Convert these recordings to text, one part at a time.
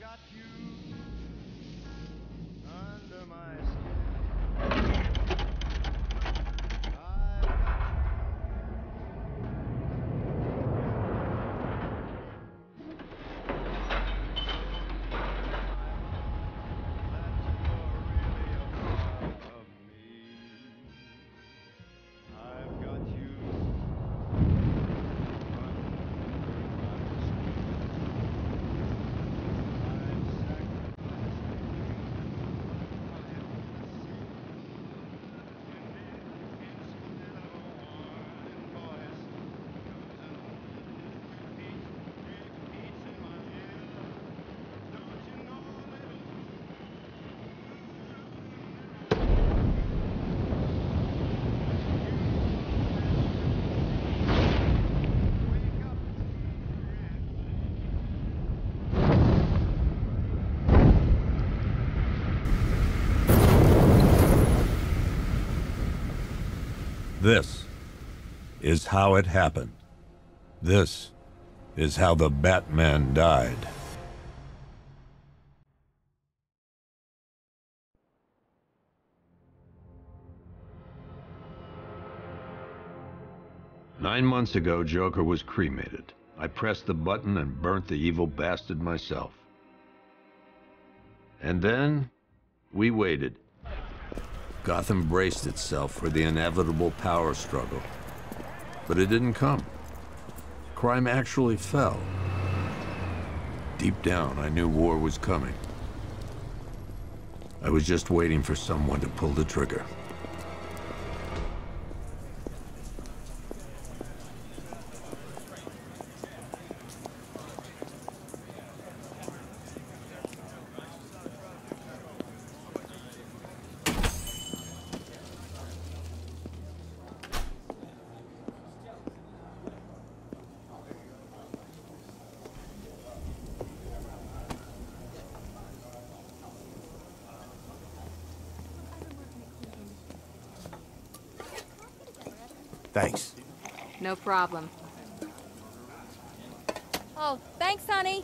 got you under my skin. I've got you. This is how it happened. This is how the Batman died. "9 months ago, Joker was cremated. I pressed the button and burnt the evil bastard myself. And then, we waited. Gotham braced itself for the inevitable power struggle. But it didn't come. Crime actually fell. Deep down, I knew war was coming. I was just waiting for someone to pull the trigger. Thanks. No problem. Oh, thanks, honey.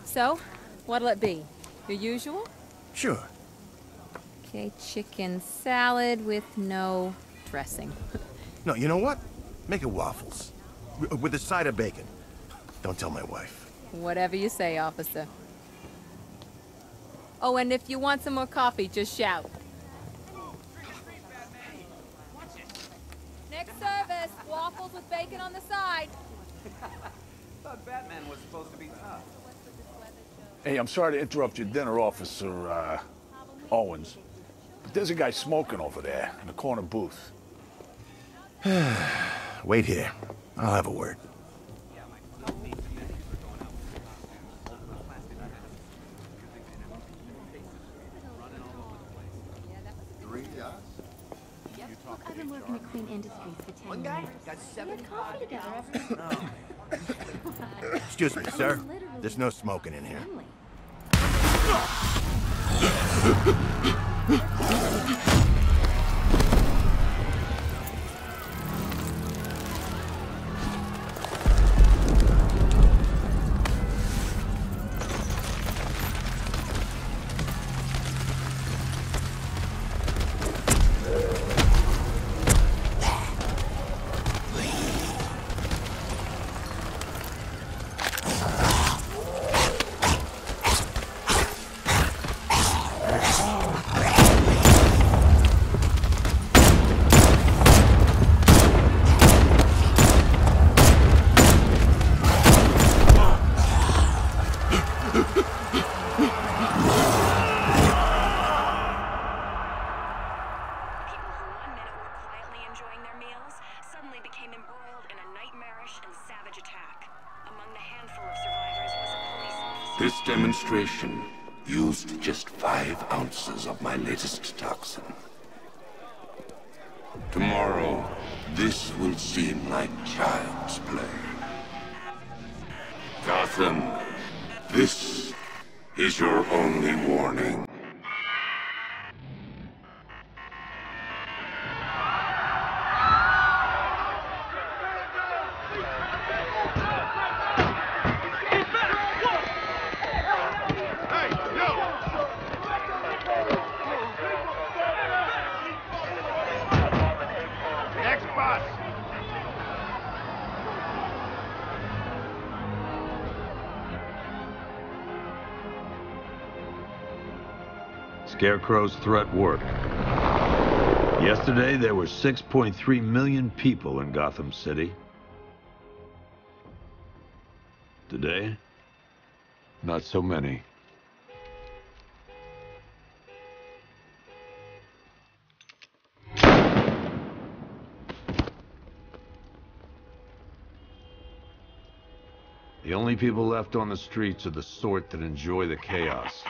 So, what'll it be? Your usual? Sure. Okay, chicken salad with no dressing. No, you know what? Make it waffles. With a side of bacon. Don't tell my wife. Whatever you say, officer. Oh, and if you want some more coffee, just shout. Next service, waffles with bacon on the side. Thought Batman was supposed to be tough. Hey, I'm sorry to interrupt your dinner, Officer, Owens. But there's a guy smoking over there in the corner booth. Wait here. I'll have a word. I've been working at Queen Industries for 10 One guy years. got We 7 had coffee together every... Excuse me, sir. There's no smoking in here. This demonstration used just 5 ounces of my latest toxin. Tomorrow, this will seem like child's play. Gotham, this is your only warning. He's back! Scarecrow's threat worked. Yesterday, there were 6.3 million people in Gotham City. Today, not so many. The only people left on the streets are the sort that enjoy the chaos.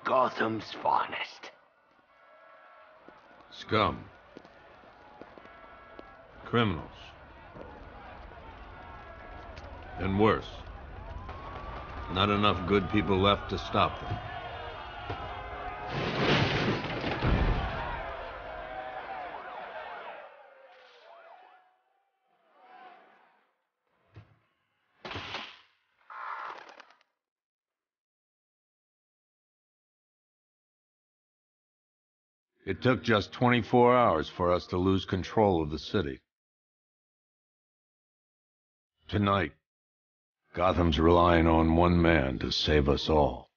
Gotham's finest. Scum. Criminals. And worse. Not enough good people left to stop them. It took just 24 hours for us to lose control of the city. Tonight, Gotham's relying on one man to save us all.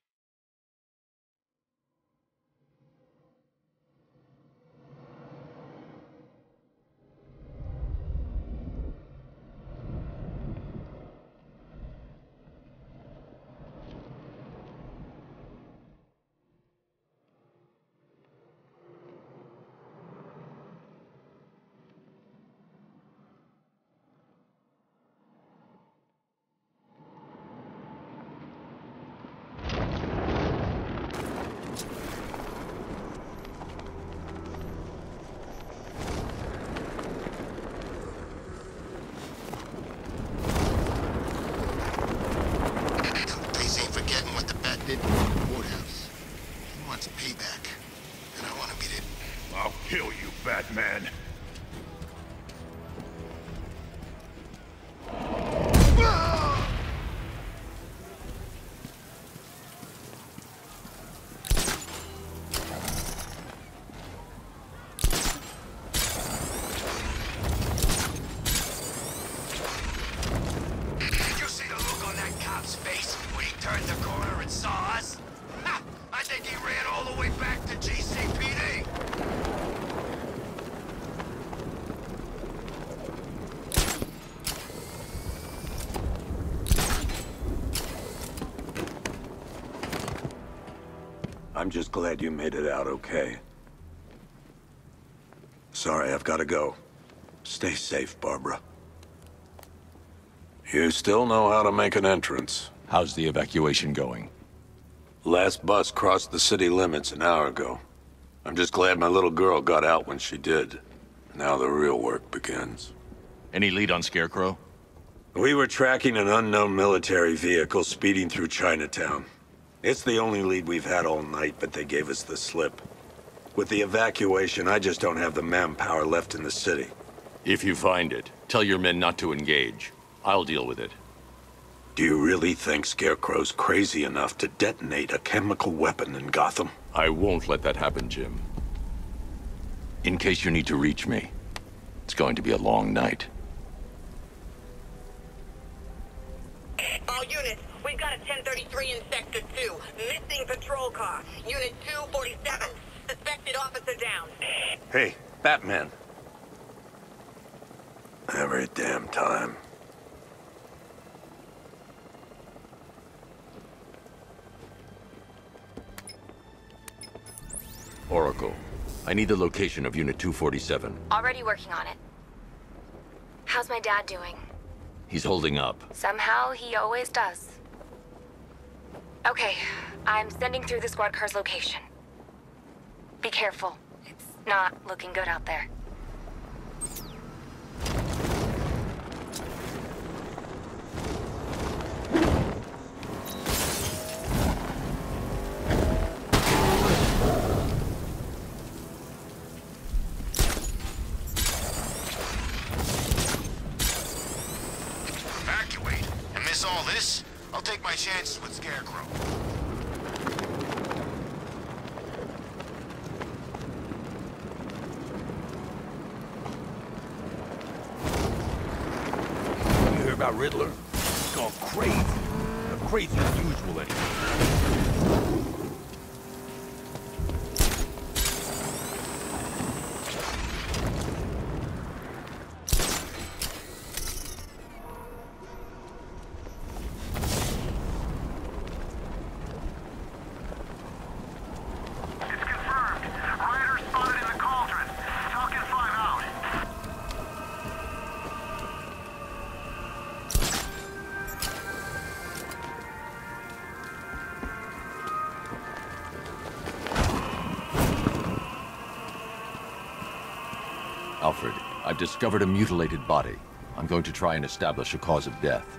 I'll kill you, Batman. I'm just glad you made it out okay. Sorry, I've got to go. Stay safe, Barbara. You still know how to make an entrance. How's the evacuation going? Last bus crossed the city limits an hour ago. I'm just glad my little girl got out when she did. Now the real work begins. Any lead on Scarecrow? We were tracking an unknown military vehicle speeding through Chinatown. It's the only lead we've had all night, but they gave us the slip. With the evacuation, I just don't have the manpower left in the city. If you find it, tell your men not to engage. I'll deal with it. Do you really think Scarecrow's crazy enough to detonate a chemical weapon in Gotham? I won't let that happen, Jim. In case you need to reach me, it's going to be a long night. All units, we've got a 1033 in Sector 2. Missing patrol car. Unit 247. Suspected officer down. Hey, Batman. Every damn time. Oracle, I need the location of Unit 247. Already working on it. How's my dad doing? He's holding up. Somehow, he always does. Okay, I'm sending through the squad car's location. Be careful. It's not looking good out there. Evacuate and miss all this? I'll take my chances with Scarecrow. You hear about Riddler? He's gone crazy. Crazy as usual, anyway. Alfred, I've discovered a mutilated body. I'm going to try and establish a cause of death.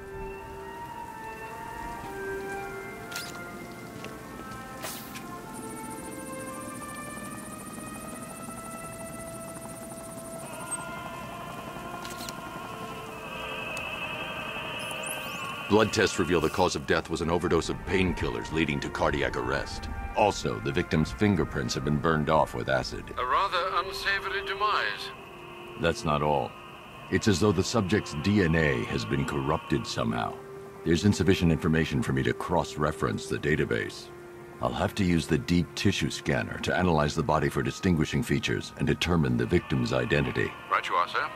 Blood tests reveal the cause of death was an overdose of painkillers leading to cardiac arrest. Also, the victim's fingerprints have been burned off with acid. A rather unsavory demise. That's not all. It's as though the subject's DNA has been corrupted somehow. There's insufficient information for me to cross-reference the database. I'll have to use the deep tissue scanner to analyze the body for distinguishing features and determine the victim's identity. Right you are, sir.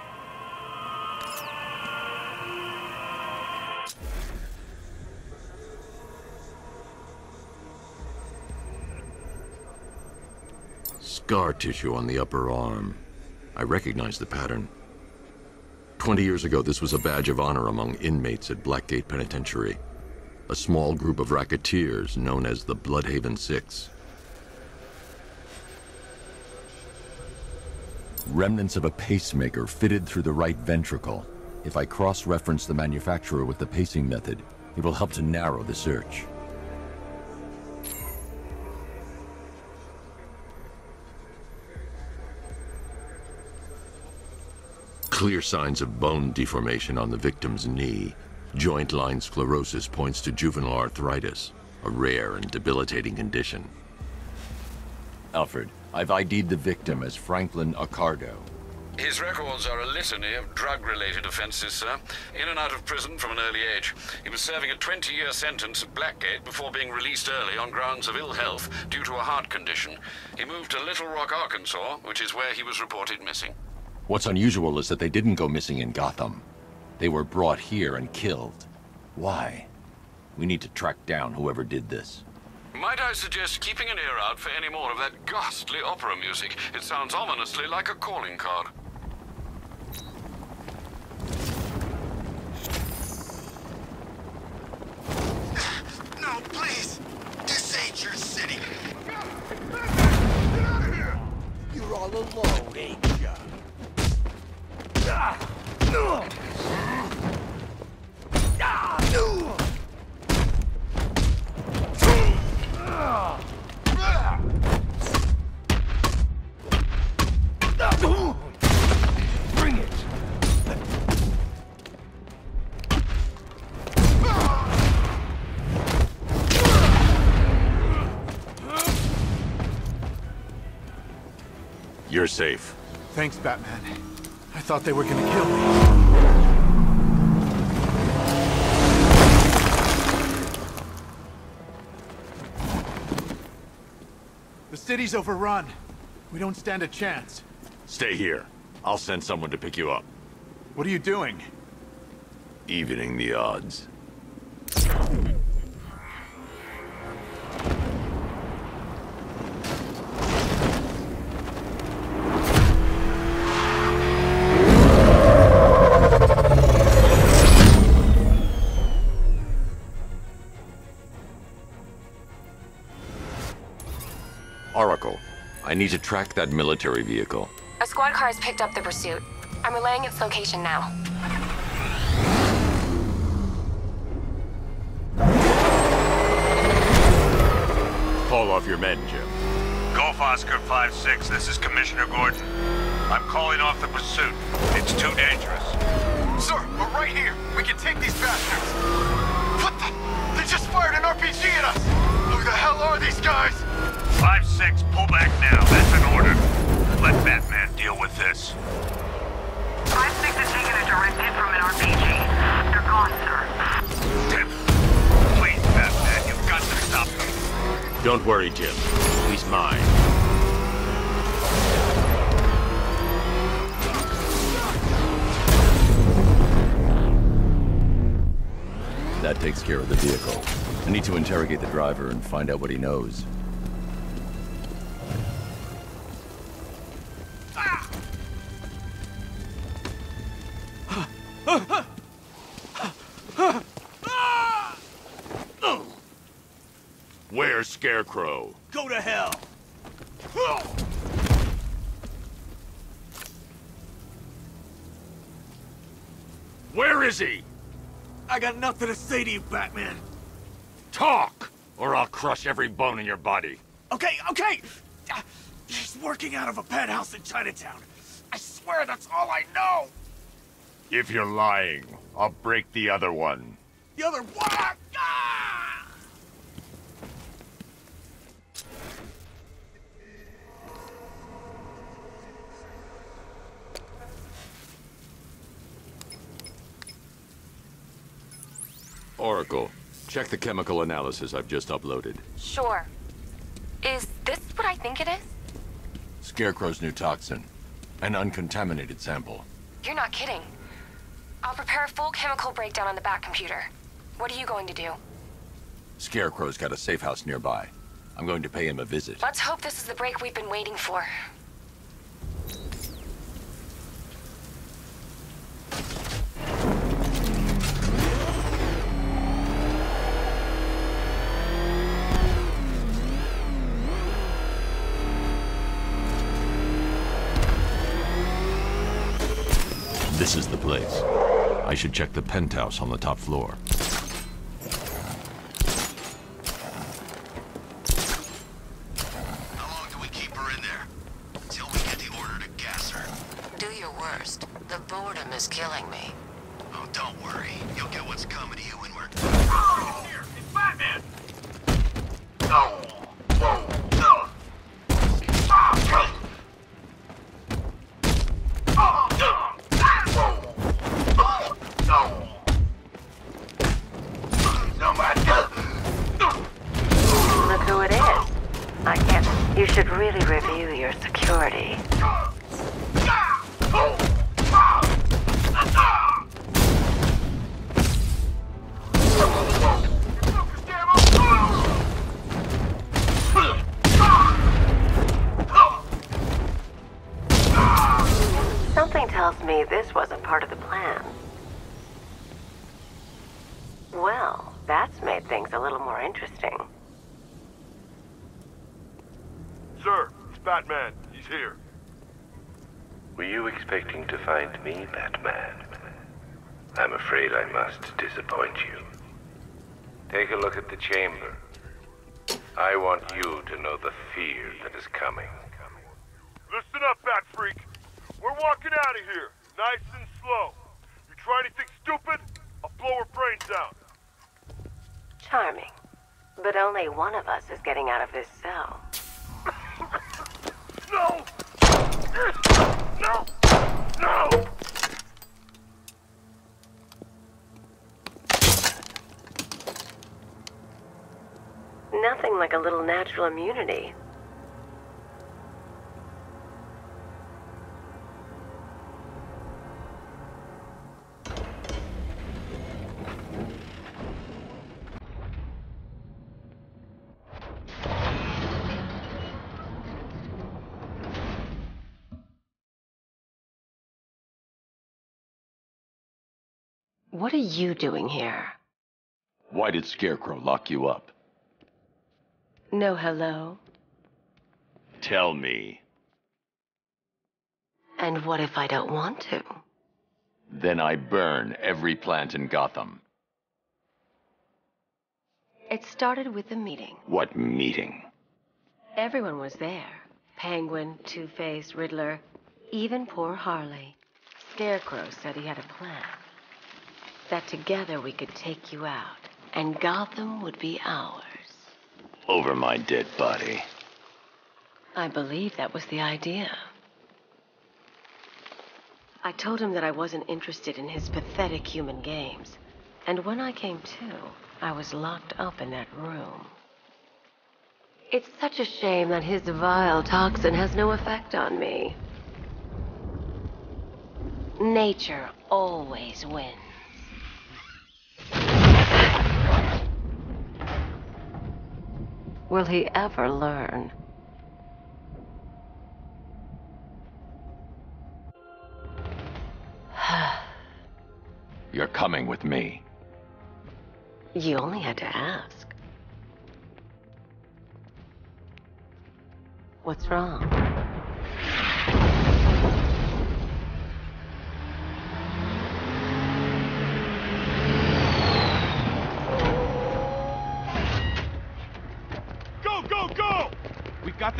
Scar tissue on the upper arm. I recognize the pattern. 20 years ago, this was a badge of honor among inmates at Blackgate Penitentiary. A small group of racketeers known as the Bloodhaven Six. Remnants of a pacemaker fitted through the right ventricle. If I cross-reference the manufacturer with the pacing method, it will help to narrow the search. Clear signs of bone deformation on the victim's knee. Joint line sclerosis points to juvenile arthritis, a rare and debilitating condition. Alfred, I've ID'd the victim as Franklin Accardo. His records are a litany of drug-related offenses, sir. In and out of prison from an early age. He was serving a 20-year sentence at Blackgate before being released early on grounds of ill health due to a heart condition. He moved to Little Rock, Arkansas, which is where he was reported missing. What's unusual is that they didn't go missing in Gotham. They were brought here and killed. Why? We need to track down whoever did this. Might I suggest keeping an ear out for any more of that ghastly opera music? It sounds ominously like a calling card. No, please! This ain't your city! You're all alone, ain't ya? Bring it! You're safe. Thanks, Batman. I thought they were gonna kill me. The city's overrun. We don't stand a chance. Stay here. I'll send someone to pick you up. What are you doing? Evening the odds. Oracle, I need to track that military vehicle. A squad car has picked up the pursuit. I'm relaying its location now. Call off your men, Jim. Golf Oscar 5-6, this is Commissioner Gordon. I'm calling off the pursuit. It's too dangerous. Sir, we're right here. We can take these bastards. What the? They just fired an RPG at us. Who the hell are these guys? 5-6, pull back now. That's an order. Let Batman deal with this. 5-6 has taken a direct hit from an RPG. They're gone, sir. Tim, please, Batman, you've got to stop them. Don't worry, Jim. He's mine. That takes care of the vehicle. I need to interrogate the driver and find out what he knows. Where's Scarecrow? Go to hell! Where is he? I got nothing to say to you, Batman. Talk, or I'll crush every bone in your body. Okay. He's working out of a penthouse in Chinatown. I swear that's all I know. If you're lying, I'll break the other one. The other what? Ah! Oracle, check the chemical analysis I've just uploaded. Sure. Is this what I think it is? Scarecrow's new toxin. An uncontaminated sample. You're not kidding. I'll prepare a full chemical breakdown on the back computer. What are you going to do? Scarecrow's got a safe house nearby. I'm going to pay him a visit. Let's hope this is the break we've been waiting for. This is the place. I should check the penthouse on the top floor. How long do we keep her in there? Until we get the order to gas her. Do your worst. The boredom is killing me. Oh, don't worry. You'll get what's coming to you when we're... Here, it's Batman. No. Look who it is. I can't. You should really review your security. Something tells me this wasn't part of the plan. Well, that's made things a little more interesting. Sir, it's Batman. He's here. Were you expecting to find me, Batman? I'm afraid I must disappoint you. Take a look at the chamber. I want you to know the fear that is coming. Listen up, Bat Freak. We're walking out of here, nice and slow. You try anything stupid, I'll blow her brains out. Charming. But only one of us is getting out of this cell. No! No! No! Nothing like a little natural immunity. What are you doing here? Why did Scarecrow lock you up? No hello? Tell me. And what if I don't want to? Then I burn every plant in Gotham. It started with a meeting. What meeting? Everyone was there. Penguin, Two-Face, Riddler, even poor Harley. Scarecrow said he had a plan. That together we could take you out, and Gotham would be ours. Over my dead body. I believe that was the idea. I told him that I wasn't interested in his pathetic human games. And when I came to, I was locked up in that room. It's such a shame that his vile toxin has no effect on me. Nature always wins. Will he ever learn? You're coming with me. You only had to ask. What's wrong?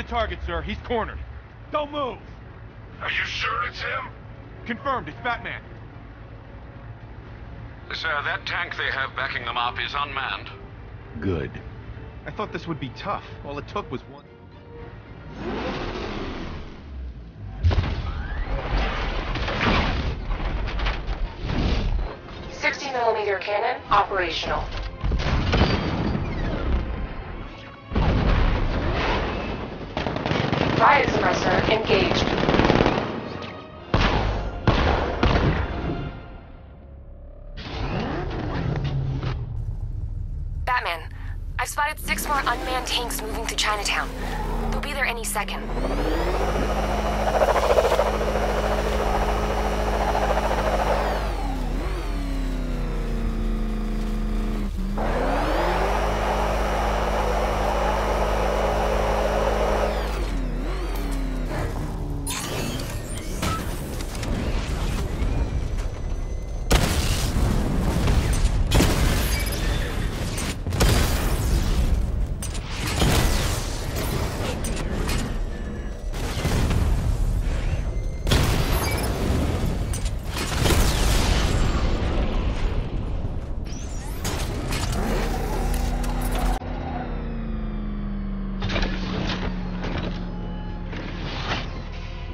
target, sir. He's cornered. Don't move. Are you sure it's him? Confirmed, it's Batman. Sir, that tank they have backing them up is unmanned. Good. I thought this would be tough. All it took was one... 60mm cannon operational. Riot suppressor engaged. Batman, I've spotted 6 more unmanned tanks moving through Chinatown. They'll be there any second.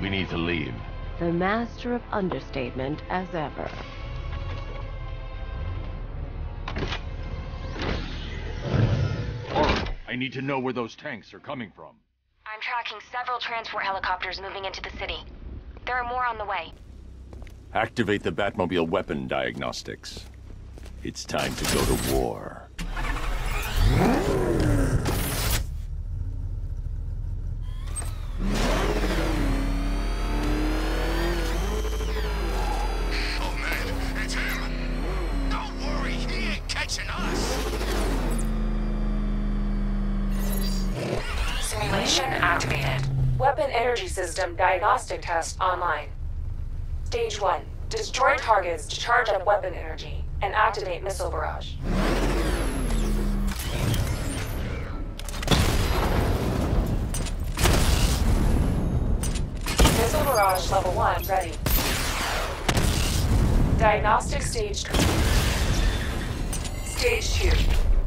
We need to leave. The master of understatement as ever. I need to know where those tanks are coming from. I'm tracking several transport helicopters moving into the city. There are more on the way. Activate the Batmobile weapon diagnostics. It's time to go to war. Oh man, it's him! Don't worry, he ain't catching us! Simulation activated. Weapon energy system diagnostic test online. Stage 1. Destroy targets to charge up weapon energy and activate missile barrage. Missile barrage level 1 ready. Diagnostic stage complete. Stage 2.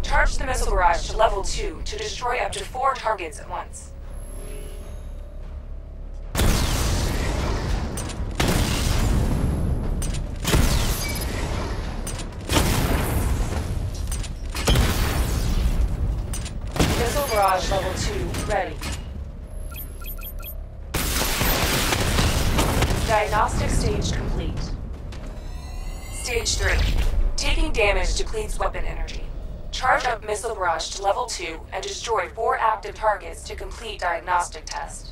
Charge the missile barrage to level 2 to destroy up to 4 targets at once. Missile barrage level 2 ready. Diagnostic stage complete. Stage 3. Taking damage depletes weapon energy. Charge up missile barrage to level 2 and destroy 4 active targets to complete diagnostic test.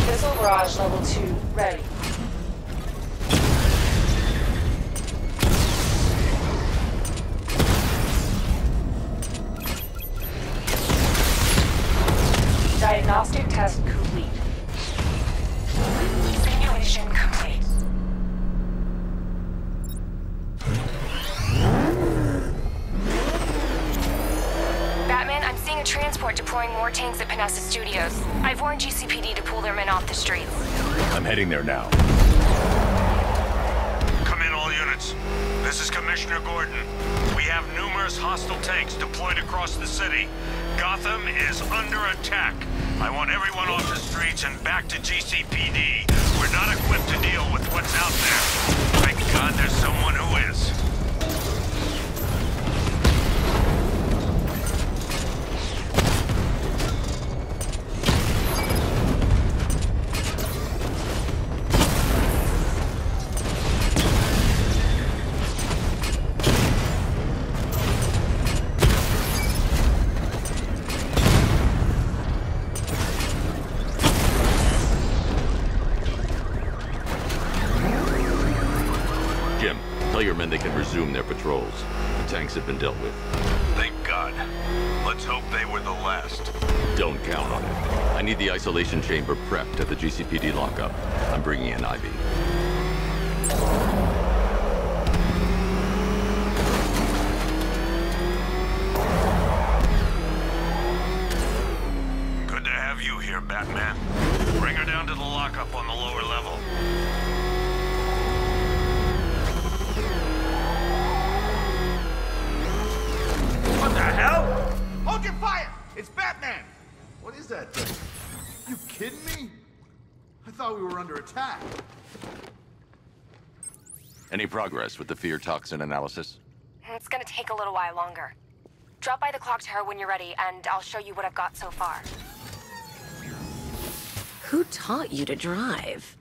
Missile barrage level 2 ready. Diagnostic test complete. Simulation complete. Batman, I'm seeing a transport deploying more tanks at Panessa Studios. I've warned GCPD to pull their men off the streets. I'm heading there now. Come in, all units. This is Commissioner Gordon. We have numerous hostile tanks deployed across the city. Gotham is under attack. I want everyone off the streets and back to GCPD. We're not equipped to deal with what's out there. Thank God there's someone who is. Tell your men they can resume have been dealt with. Thank God. Let's hope they were the last. Don't count on it. I need the isolation chamber prepped at the GCPD lockup. I'm bringing in Ivy. Good to have you here, Batman. Bring her down to the lockup on the lower level. What the hell? Hold your fire! It's Batman! What is that thing? You kidding me? I thought we were under attack. Any progress with the fear toxin analysis? It's gonna take a little while longer. Drop by the clock tower when you're ready, and I'll show you what I've got so far. Who taught you to drive?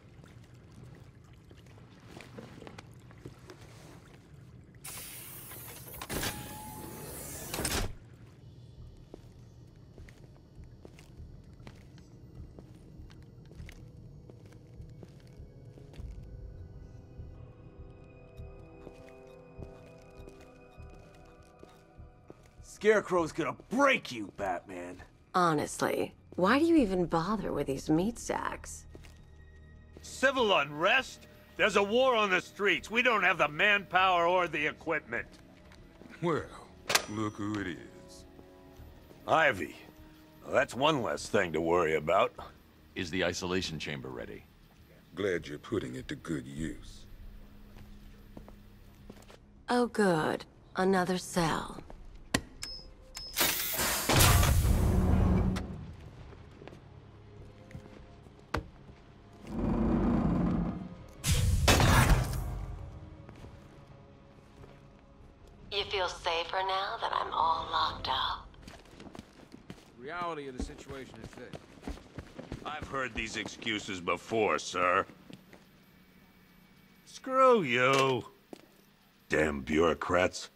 Scarecrow's gonna break you, Batman. Honestly, why do you even bother with these meat sacks? Civil unrest? There's a war on the streets. We don't have the manpower or the equipment. Well, look who it is. Ivy. Well, that's one less thing to worry about. Is the isolation chamber ready? Glad you're putting it to good use. Oh good. Another cell. You feel safer now that I'm all locked up? The reality of the situation is this. I've heard these excuses before, sir. Screw you. Damn bureaucrats.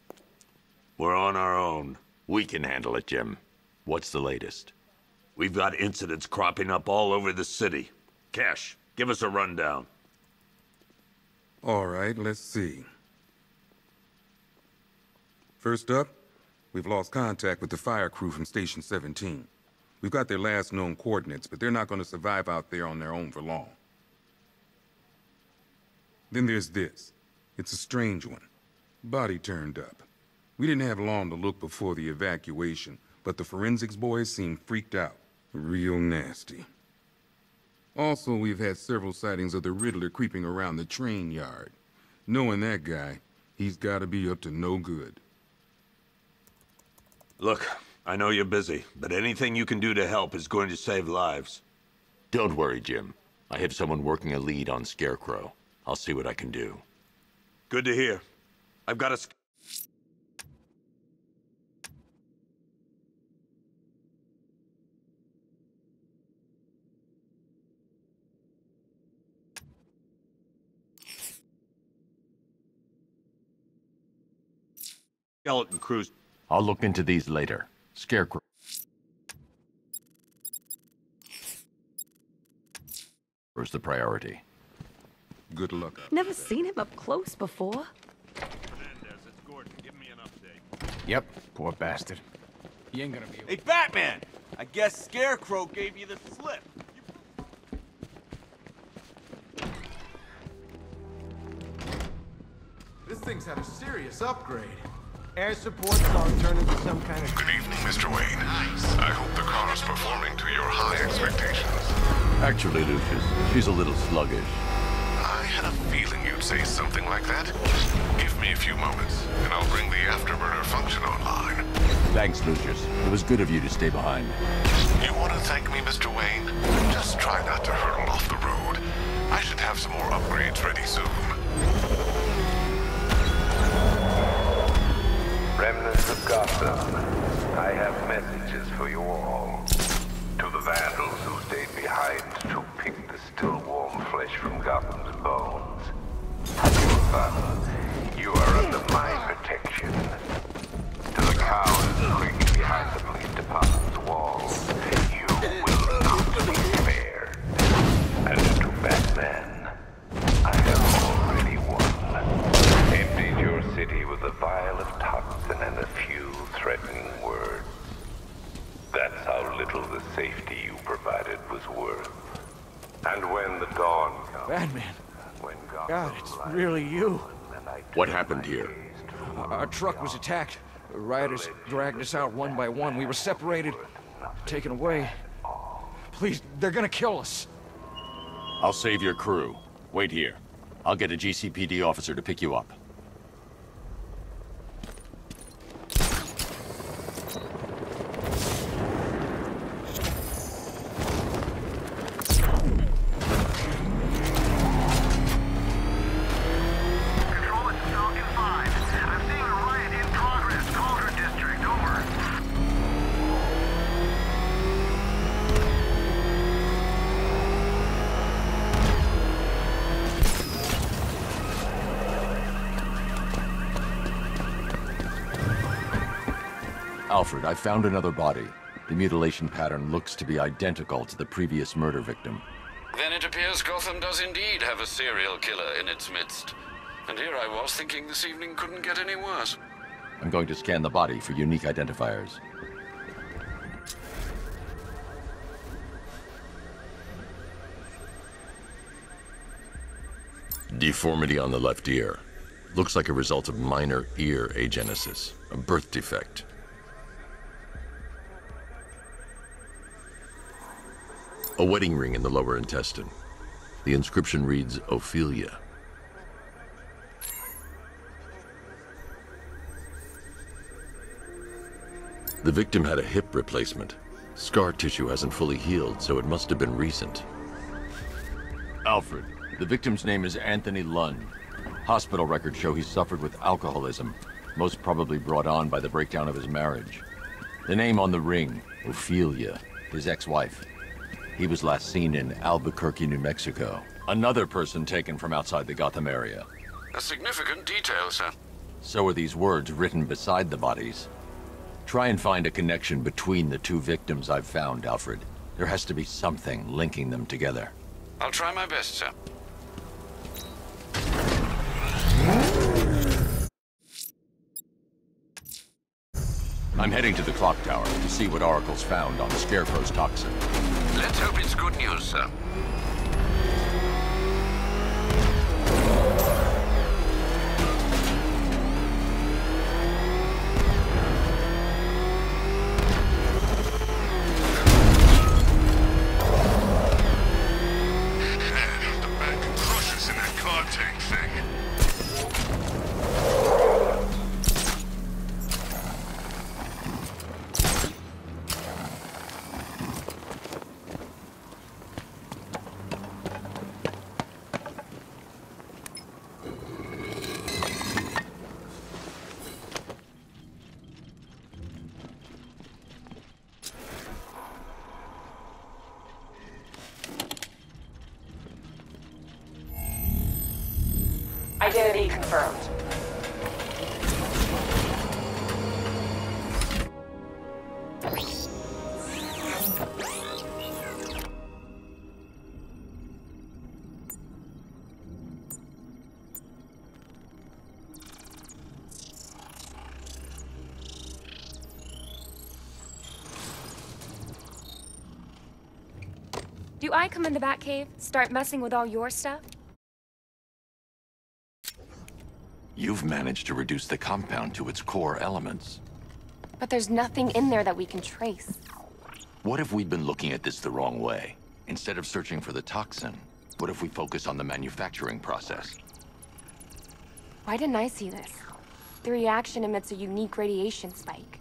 We're on our own. We can handle it, Jim. What's the latest? We've got incidents cropping up all over the city. Cash, give us a rundown. All right, let's see. First up, we've lost contact with the fire crew from Station 17. We've got their last known coordinates, but they're not going to survive out there on their own for long. Then there's this. It's a strange one. Body turned up. We didn't have long to look before the evacuation, but the forensics boys seemed freaked out. Real nasty. Also, we've had several sightings of the Riddler creeping around the train yard. Knowing that guy, he's got to be up to no good. Look, I know you're busy, but anything you can do to help is going to save lives. Don't worry, Jim. I have someone working a lead on Scarecrow. I'll see what I can do. Good to hear. I've got a... skeleton crews. I'll look into these later. Scarecrow. Where's the priority? Good luck. Never seen him up close before. Menendez, it's Gordon. Give me an update. Yep, poor bastard. He ain't gonna be able Hey, Batman! I guess Scarecrow gave you the slip. This thing's had a serious upgrade. Air support's gonna turn into some kind of... Good evening, Mr. Wayne. Nice. I hope the car's performing to your high expectations. Actually, Lucius, she's a little sluggish. I had a feeling you'd say something like that. Give me a few moments, and I'll bring the afterburner function online. Thanks, Lucius. It was good of you to stay behind. You want to thank me, Mr. Wayne? Just try not to hurtle off the road. I should have some more upgrades ready soon. Remnants of Gotham, I have messages for you all. To the vandals who stayed behind to pick the still warm flesh from Gotham's bones. Have your fun. You are under my protection. To the cowards lurking behind the police department's walls, you will not be spared. And to Batman, I have already won. Emptied your city with a vial of toxin and little the safety you provided was worth. And when the dawn comes... Batman. When God, it's really you. What happened here? Our truck was attacked. The rioters dragged us out one by one. We were separated, taken away. Please, they're gonna kill us. I'll save your crew. Wait here. I'll get a GCPD officer to pick you up. Alfred, I found another body. The mutilation pattern looks to be identical to the previous murder victim. Then it appears Gotham does indeed have a serial killer in its midst. And here I was thinking this evening couldn't get any worse. I'm going to scan the body for unique identifiers. Deformity on the left ear. Looks like a result of minor ear agenesis, a birth defect. A wedding ring in the lower intestine. The inscription reads, Ophelia. The victim had a hip replacement. Scar tissue hasn't fully healed, so it must have been recent. Alfred, the victim's name is Anthony Lund. Hospital records show he suffered with alcoholism, most probably brought on by the breakdown of his marriage. The name on the ring, Ophelia, his ex-wife. He was last seen in Albuquerque, New Mexico. Another person taken from outside the Gotham area. A significant detail, sir. So are these words written beside the bodies. Try and find a connection between the two victims I've found, Alfred. There has to be something linking them together. I'll try my best, sir. I'm heading to the clock tower to see what Oracle's found on Scarecrow's toxin. Let's hope it's good news, sir. The man can crush us in that car tank thing. Identity confirmed. Do I come in the Batcave, start messing with all your stuff? You've managed to reduce the compound to its core elements. But there's nothing in there that we can trace. What if we'd been looking at this the wrong way? Instead of searching for the toxin, what if we focus on the manufacturing process? Why didn't I see this? The reaction emits a unique radiation spike.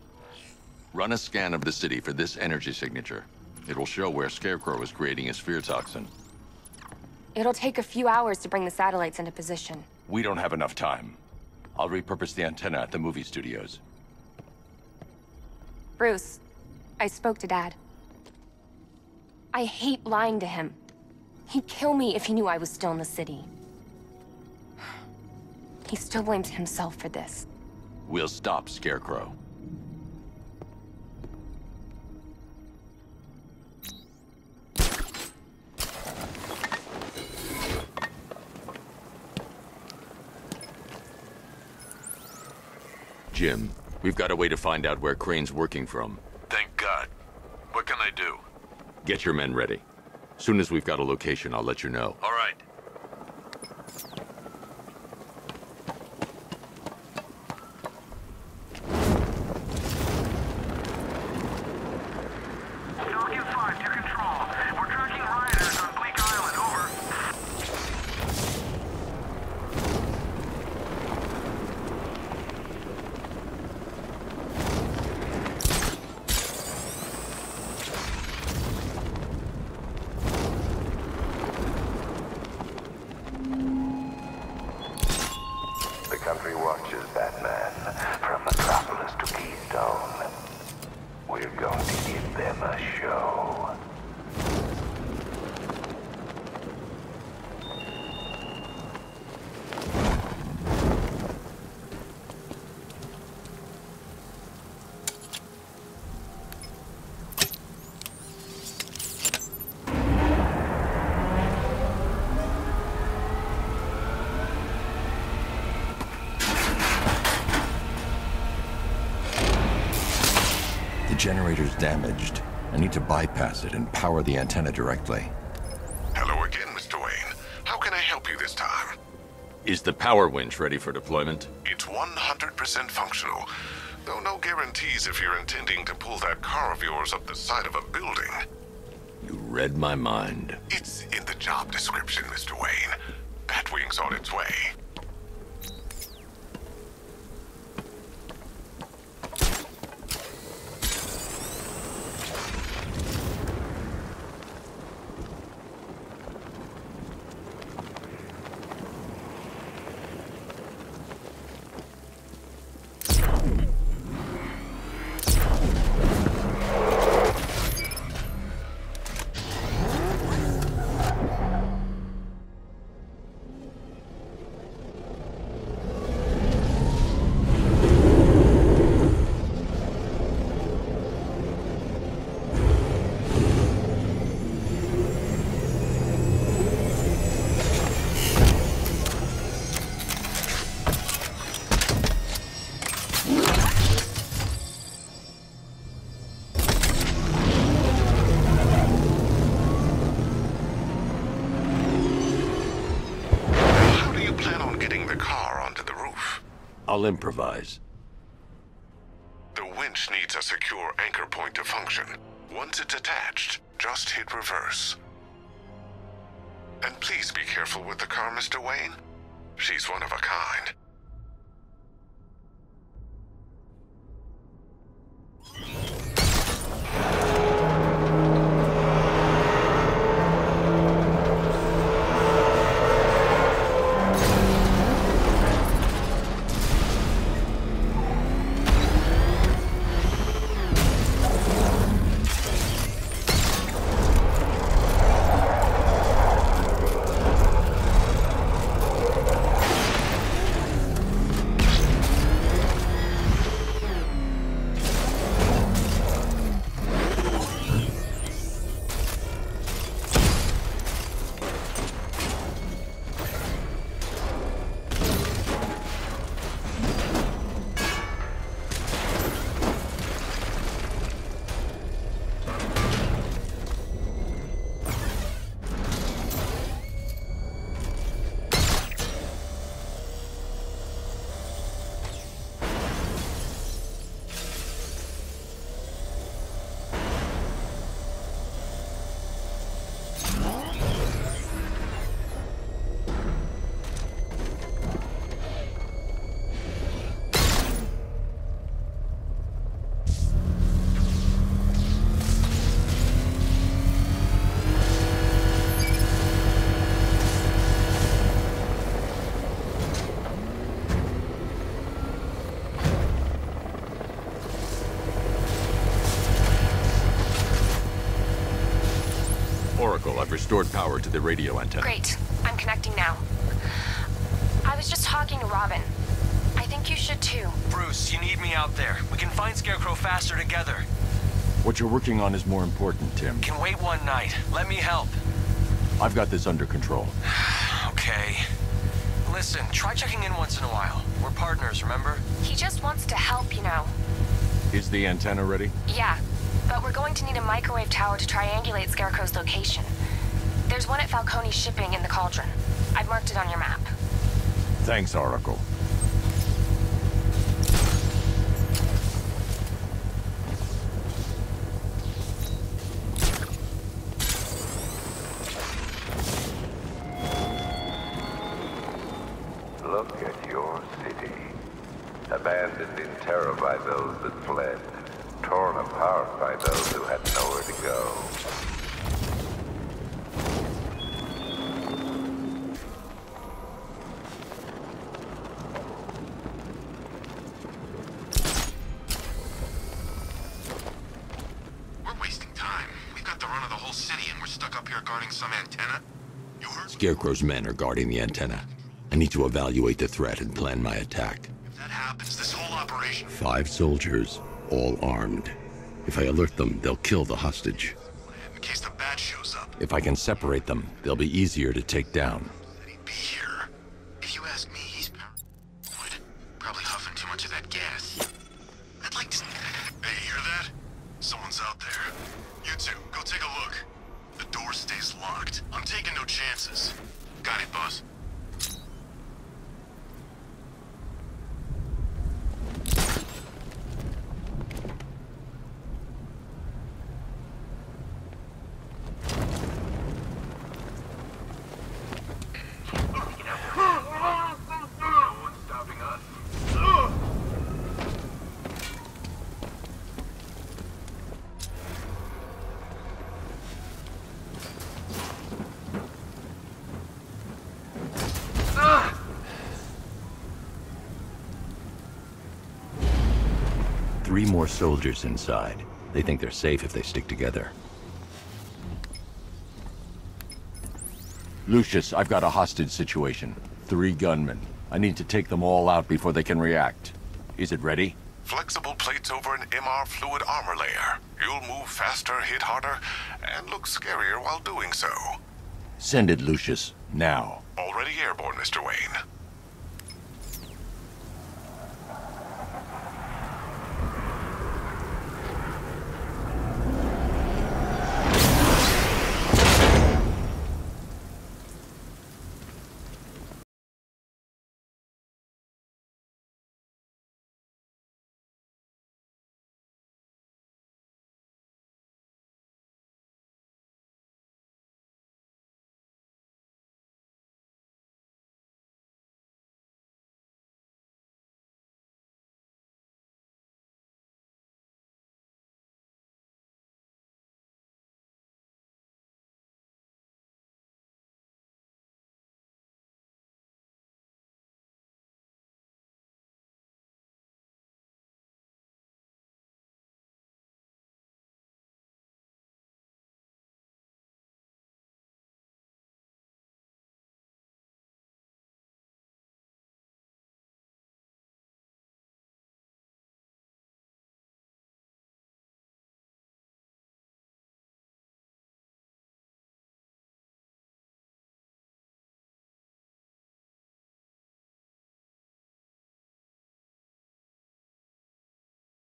Run a scan of the city for this energy signature. It'll show where Scarecrow is creating his fear toxin. It'll take a few hours to bring the satellites into position. We don't have enough time. I'll repurpose the antenna at the movie studios. Bruce, I spoke to Dad. I hate lying to him. He'd kill me if he knew I was still in the city. He still blames himself for this. We'll stop Scarecrow. Jim, we've got a way to find out where Crane's working from. Thank God. What can I do. Get your men ready. Soon as we've got a location, I'll let you know. All right. Falcon 5 to control. We're tracking rioters on Bleak Island. Over. The country watches, Batman, from Metropolis to Keystone. We're going to give them a show. The generator's damaged. I need to bypass it and power the antenna directly. Hello again, Mr. Wayne. How can I help you this time? Is the power winch ready for deployment? It's 100% functional, though no guarantees if you're intending to pull that car of yours up the side of a building. You read my mind. It's in the job description, Mr. Wayne. Batwing's on its way. I'll improvise. The winch needs a secure anchor point to function. Once it's attached, just hit reverse. And please be careful with the car, Mr. Wayne. She's one of a kind. Oracle, I've restored power to the radio antenna. Great. I'm connecting now. I was just talking to Robin. I think you should too. Bruce, you need me out there. We can find Scarecrow faster together. What you're working on is more important, Tim. Can wait one night. Let me help. I've got this under control. Okay. Listen, try checking in once in a while. We're partners, remember? He just wants to help, you know. Is the antenna ready? Yeah. But we're going to need a microwave tower to triangulate Scarecrow's location. There's one at Falcone's shipping in the Cauldron. I've marked it on your map. Thanks, Oracle. Look at your city. Abandoned in terror by those that fled. Torn apart by those who had nowhere to go. We're wasting time. We've got the run of the whole city and we're stuck up here guarding some antenna. You heard? Scarecrow's men are guarding the antenna. I need to evaluate the threat and plan my attack. If that happens, this whole operation... 5 soldiers, all armed. If I alert them, they'll kill the hostage. In case the bat shows up. If I can separate them, they'll be easier to take down. He'd be here. If you ask me, he's paranoid. Probably huffing too much of that gas. I'd like to... Hey, you hear that? Someone's out there. You two, go take a look. The door stays locked. I'm taking no chances. Got it, boss. Three more soldiers inside. They think they're safe if they stick together. Lucius, I've got a hostage situation. 3 gunmen. I need to take them all out before they can react. Is it ready? Flexible plates over an MR fluid armor layer. You'll move faster, hit harder, and look scarier while doing so. Send it, Lucius. Now. Already airborne, Mr. Wayne.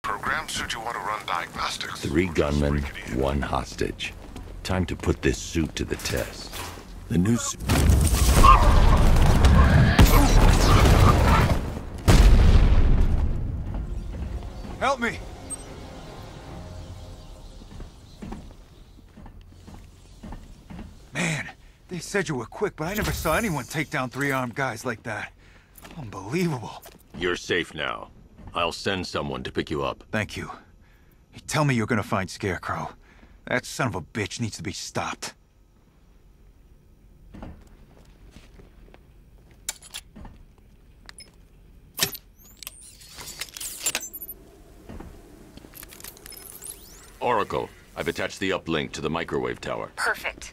Program should you want to run diagnostics. 3 gunmen, 1 hostage. Time to put this suit to the test. The new suit... Help me! Man, they said you were quick, but I never saw anyone take down 3 armed guys like that. Unbelievable. You're safe now. I'll send someone to pick you up. Thank you. Tell me you're gonna find Scarecrow. That son of a bitch needs to be stopped. Oracle, I've attached the uplink to the microwave tower. Perfect.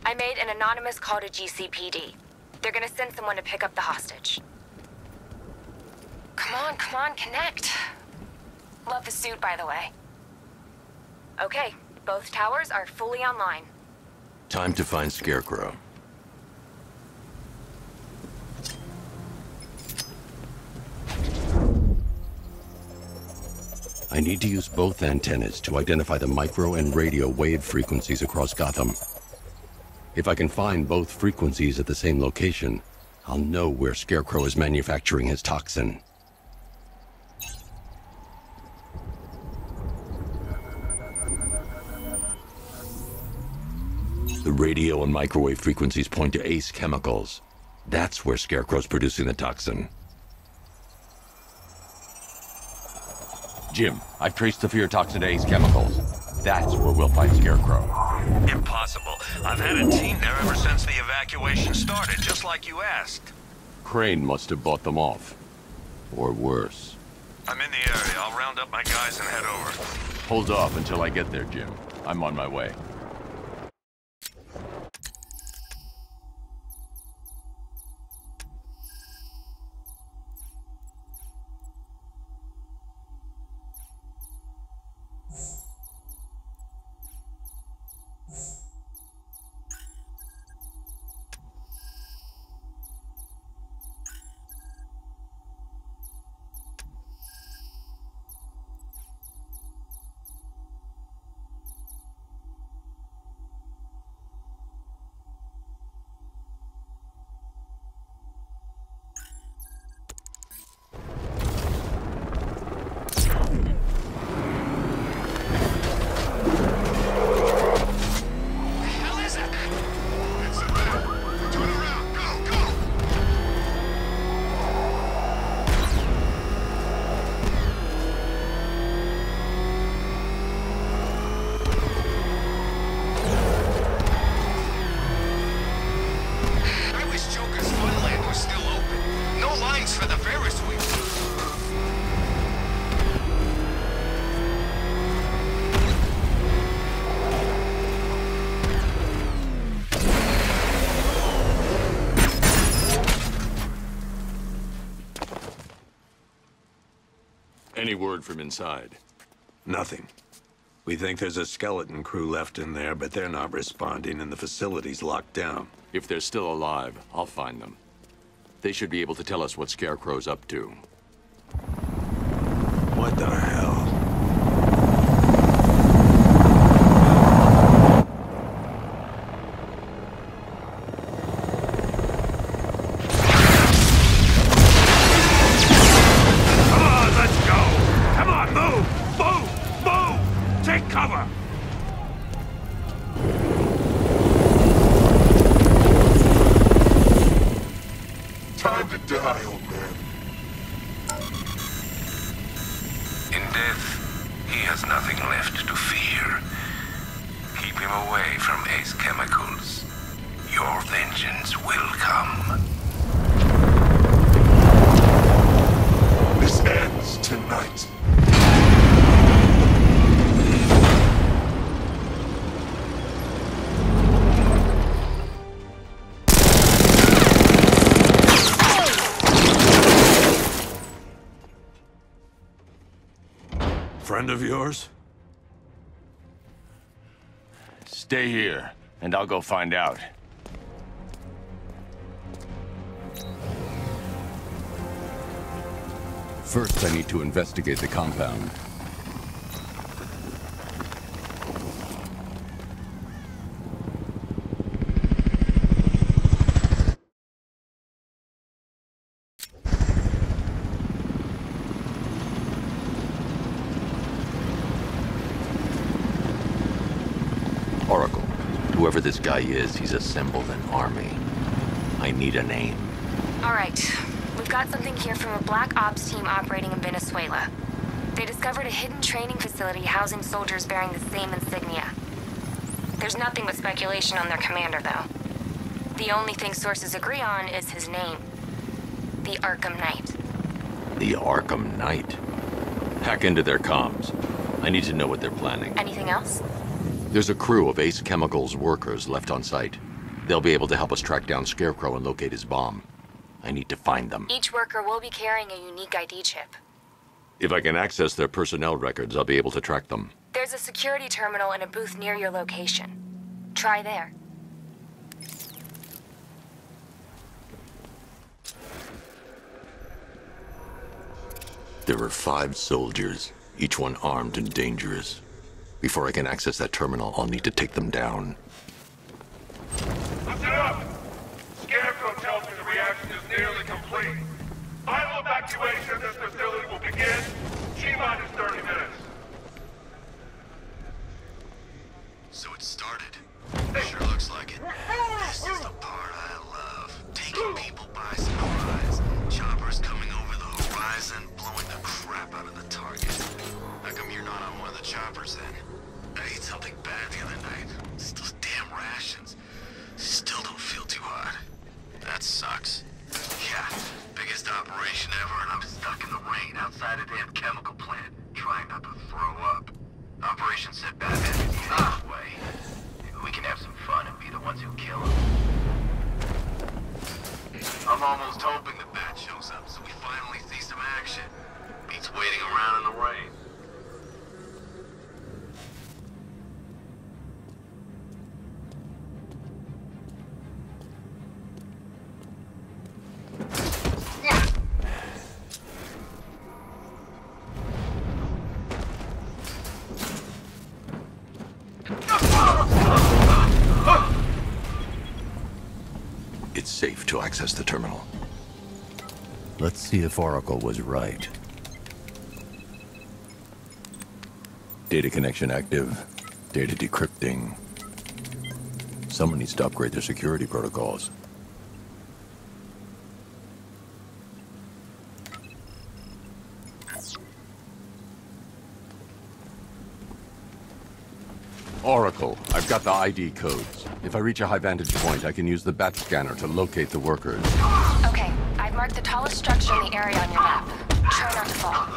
I made an anonymous call to GCPD. They're gonna send someone to pick up the hostage. Come on, connect. Love the suit, by the way. Okay, both towers are fully online. Time to find Scarecrow. I need to use both antennas to identify the micro and radio wave frequencies across Gotham. If I can find both frequencies at the same location, I'll know where Scarecrow is manufacturing his toxin. The radio and microwave frequencies point to Ace Chemicals. That's where Scarecrow's producing the toxin. Jim, I've traced the fear toxin to Ace Chemicals. That's where we'll find Scarecrow. Impossible. I've had a team there ever since the evacuation started, just like you asked. Crane must have bought them off. Or worse. I'm in the area. I'll round up my guys and head over. Hold off until I get there, Jim. I'm on my way. Any word from inside? Nothing. We think there's a skeleton crew left in there, but they're not responding and the facility's locked down. If they're still alive, I'll find them. They should be able to tell us what Scarecrow's up to. What the hell? Friend of yours? Stay here, and I'll go find out. First, I need to investigate the compound. Whoever this guy is, he's assembled an army. I need a name. All right. We've got something here from a Black Ops team operating in Venezuela. They discovered a hidden training facility housing soldiers bearing the same insignia. There's nothing but speculation on their commander, though. The only thing sources agree on is his name. The Arkham Knight. The Arkham Knight? Hack into their comms. I need to know what they're planning. Anything else? There's a crew of Ace Chemicals workers left on site. They'll be able to help us track down Scarecrow and locate his bomb. I need to find them. Each worker will be carrying a unique ID chip. If I can access their personnel records, I'll be able to track them. There's a security terminal in a booth near your location. Try there. There were 5 soldiers. Each one armed and dangerous. Before I can access that terminal, I'll need to take them down. Listen up! Scarecrow tells me the reaction is nearly complete. Final evacuation of this facility will begin T-minus 30 minutes. So it started. Sure looks like it. This is the part I love. Taking people by surprise. Choppers coming over the horizon, blowing the crap out of the target. How come you're not on one of the choppers then? I ate something bad the other night. It's those damn rations. Still don't feel too hot. That sucks. Yeah, biggest operation ever, and I'm stuck in the rain outside a damn chemical plant, trying not to throw up. Operation set Batman to the way. Maybe we can have some fun and be the ones who kill him. I'm almost hoping the Bat shows up so we finally see some action. Beats waiting around in the rain. It's safe to access the terminal. Let's see if Oracle was right. Data connection active. Data decrypting. Someone needs to upgrade their security protocols. Oracle, I've got the ID codes. If I reach a high vantage point, I can use the bat scanner to locate the workers. Okay, I've marked the tallest structure in the area on your map. Try not to fall.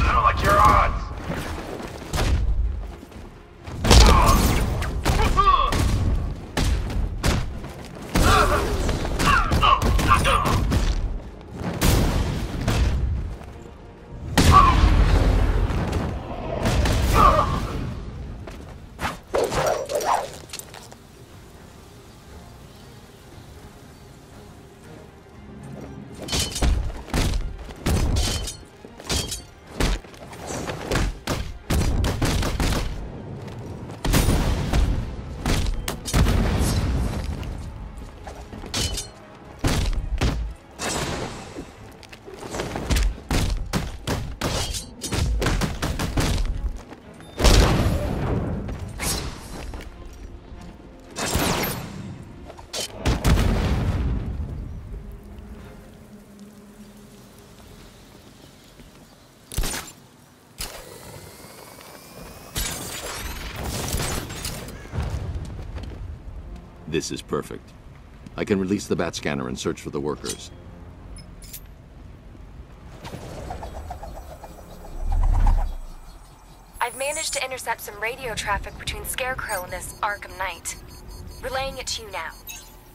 I don't like your odds. This is perfect. I can release the bat scanner and search for the workers. I've managed to intercept some radio traffic between Scarecrow and this Arkham Knight. Relaying it to you now.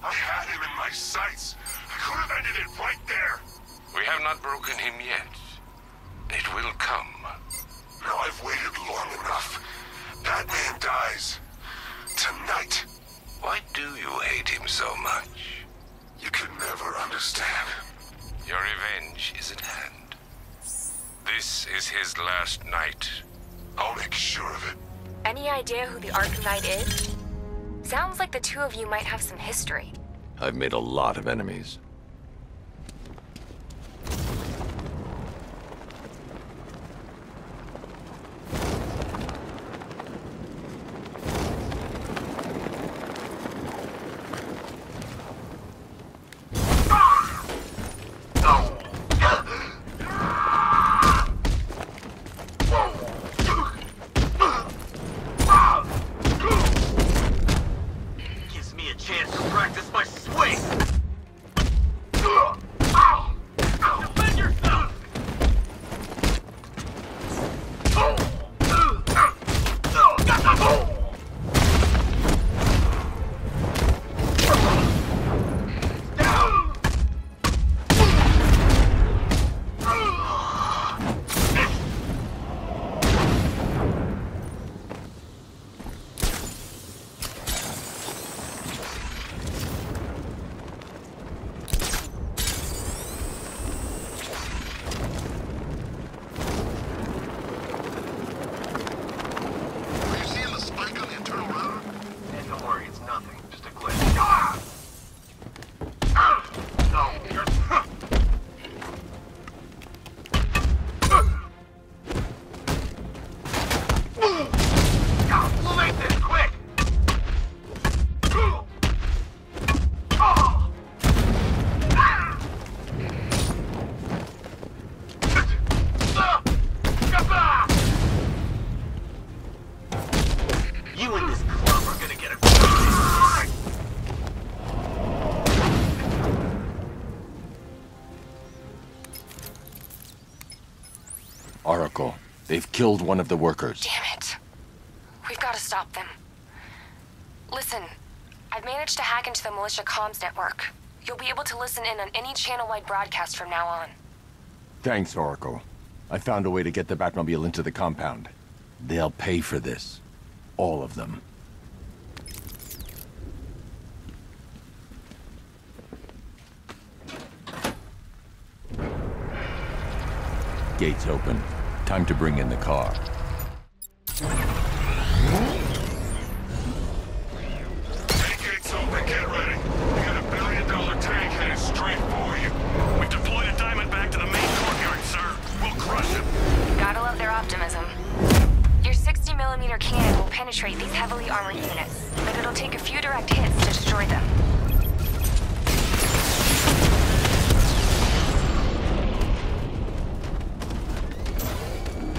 I had him in my sights. I could have ended it right there. We have not broken him yet. It will come. Now I've waited long enough. Batman dies. Tonight. Why do you hate him so much? You can never understand. Your revenge is at hand. This is his last night. I'll make sure of it. Any idea who the Arkham Knight is? Sounds like the two of you might have some history. I've made a lot of enemies. They've killed one of the workers. Damn it. We've got to stop them. Listen, I've managed to hack into the militia comms network. You'll be able to listen in on any channel-wide broadcast from now on. Thanks, Oracle. I found a way to get the Batmobile into the compound. They'll pay for this. All of them. Gates open. Time to bring in the car. Tank gates open, get ready. We got $1 billion tank headed straight for you. We've deployed a diamond back to the main courtyard, sir. We'll crush him. Gotta love their optimism. Your 60mm cannon will penetrate these heavily armored units, but it'll take a few direct hits to destroy them.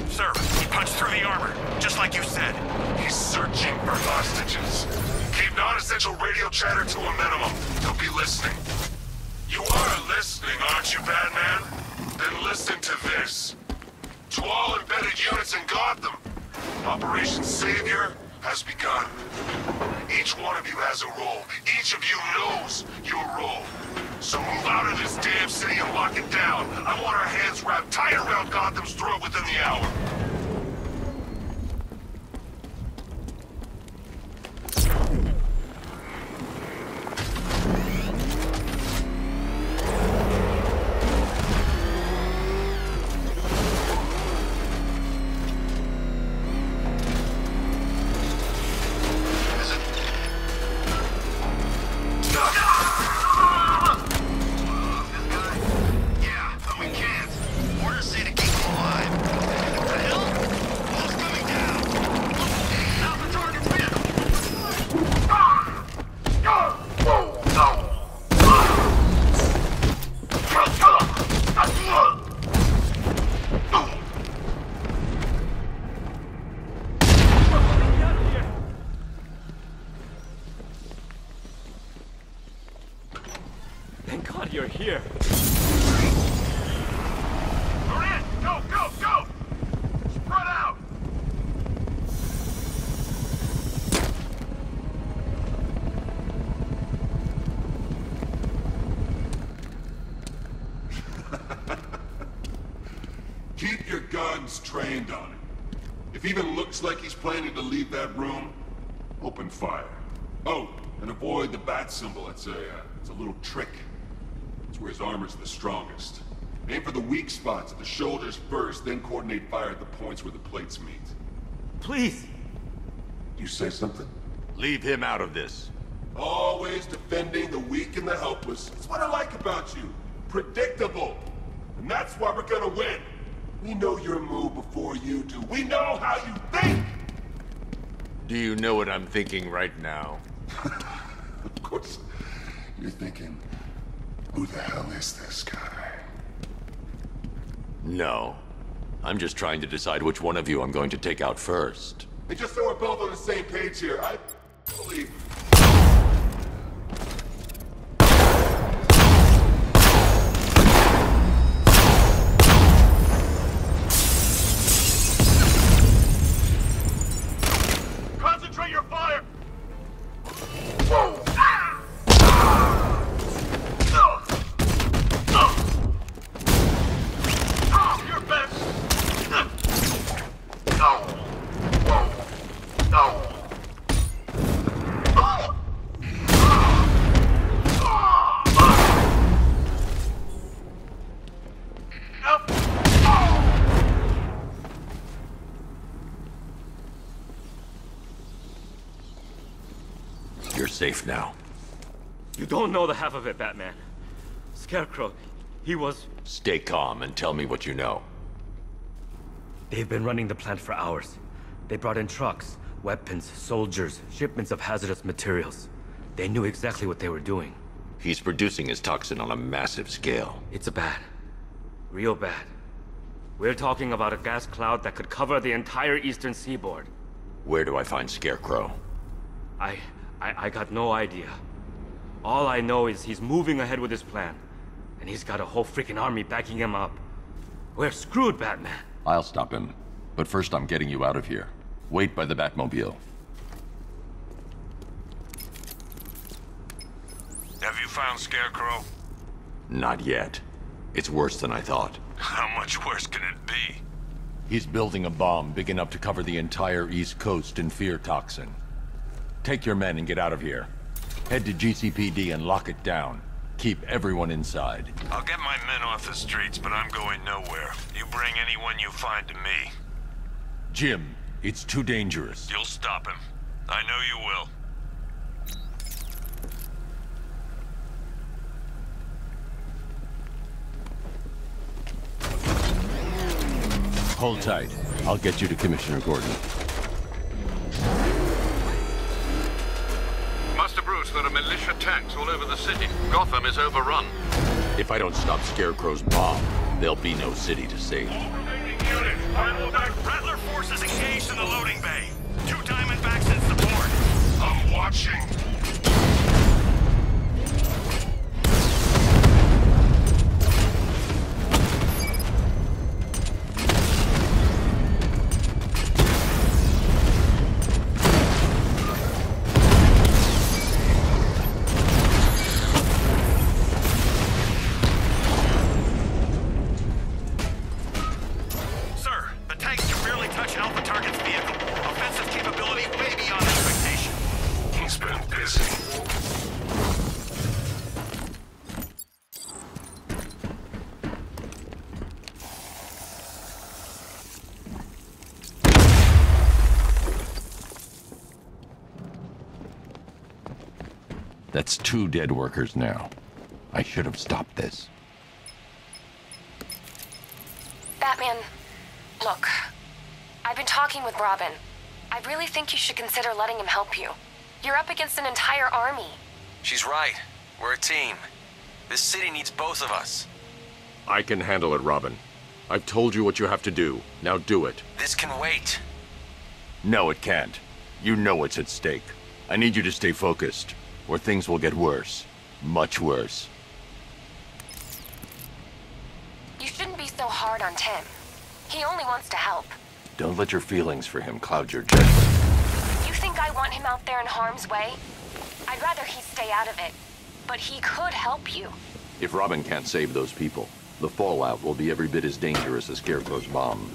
Sir, he punched through the armor, just like you said. He's searching for hostages. Keep non-essential radio chatter to a minimum. He'll be listening. You are listening, aren't you, Batman? Then listen to this. To all embedded units in Gotham, Operation Savior has begun. Each one of you has a role. Each of you knows your role. So move out of this damn city and lock it down. I want our hands wrapped tight around Gotham's throat within the hour. Thank God you're here. Moran, go, go, go! Spread out! Keep your guns trained on him. If he even looks like he's planning to leave that room, open fire. Oh, and avoid the bat symbol. It's a little trick. It's where his armor's the strongest. Aim for the weak spots at the shoulders first, then coordinate fire at the points where the plates meet. Please! You say something? Leave him out of this. Always defending the weak and the helpless. That's what I like about you. Predictable. And that's why we're gonna win. We know your move before you do. We know how you think! Do you know what I'm thinking right now? Of course. You're thinking, who the hell is this guy? No. I'm just trying to decide which one of you I'm going to take out first. Hey, just so we're both on the same page here, I believe... Concentrate your fire! Your best! You're safe now. You don't know the half of it, Batman. Scarecrow, he was... Stay calm and tell me what you know. They've been running the plant for hours. They brought in trucks, weapons, soldiers, shipments of hazardous materials. They knew exactly what they were doing. He's producing his toxin on a massive scale. It's bad. Real bad. We're talking about a gas cloud that could cover the entire eastern seaboard. Where do I find Scarecrow? I got no idea. All I know is he's moving ahead with his plan. And he's got a whole freaking army backing him up. We're screwed, Batman. I'll stop him. But first I'm getting you out of here. Wait by the Batmobile. Have you found Scarecrow? Not yet. It's worse than I thought. How much worse can it be? He's building a bomb big enough to cover the entire East Coast in fear toxin. Take your men and get out of here. Head to GCPD and lock it down. Keep everyone inside. I'll get my men off the streets, but I'm going nowhere. You bring anyone you find to me. Jim, it's too dangerous. You'll stop him. I know you will. Hold tight. I'll get you to Commissioner Gordon. Master Bruce, there are militia tanks all over the city. Gotham is overrun. If I don't stop Scarecrow's bomb, there'll be no city to save. Rattler forces engaged in the loading bay. 2 Diamondbacks in support. I'm watching. That's 2 dead workers now. I should have stopped this. Batman, look. I've been talking with Robin. I really think you should consider letting him help you. You're up against an entire army. She's right. We're a team. This city needs both of us. I can handle it, Robin. I've told you what you have to do. Now do it. This can wait. No, it can't. You know what's at stake. I need you to stay focused, or things will get worse. Much worse. You shouldn't be so hard on Tim. He only wants to help. Don't let your feelings for him cloud your judgment. You think I want him out there in harm's way? I'd rather he stay out of it. But he could help you. If Robin can't save those people, the fallout will be every bit as dangerous as Scarecrow's bomb.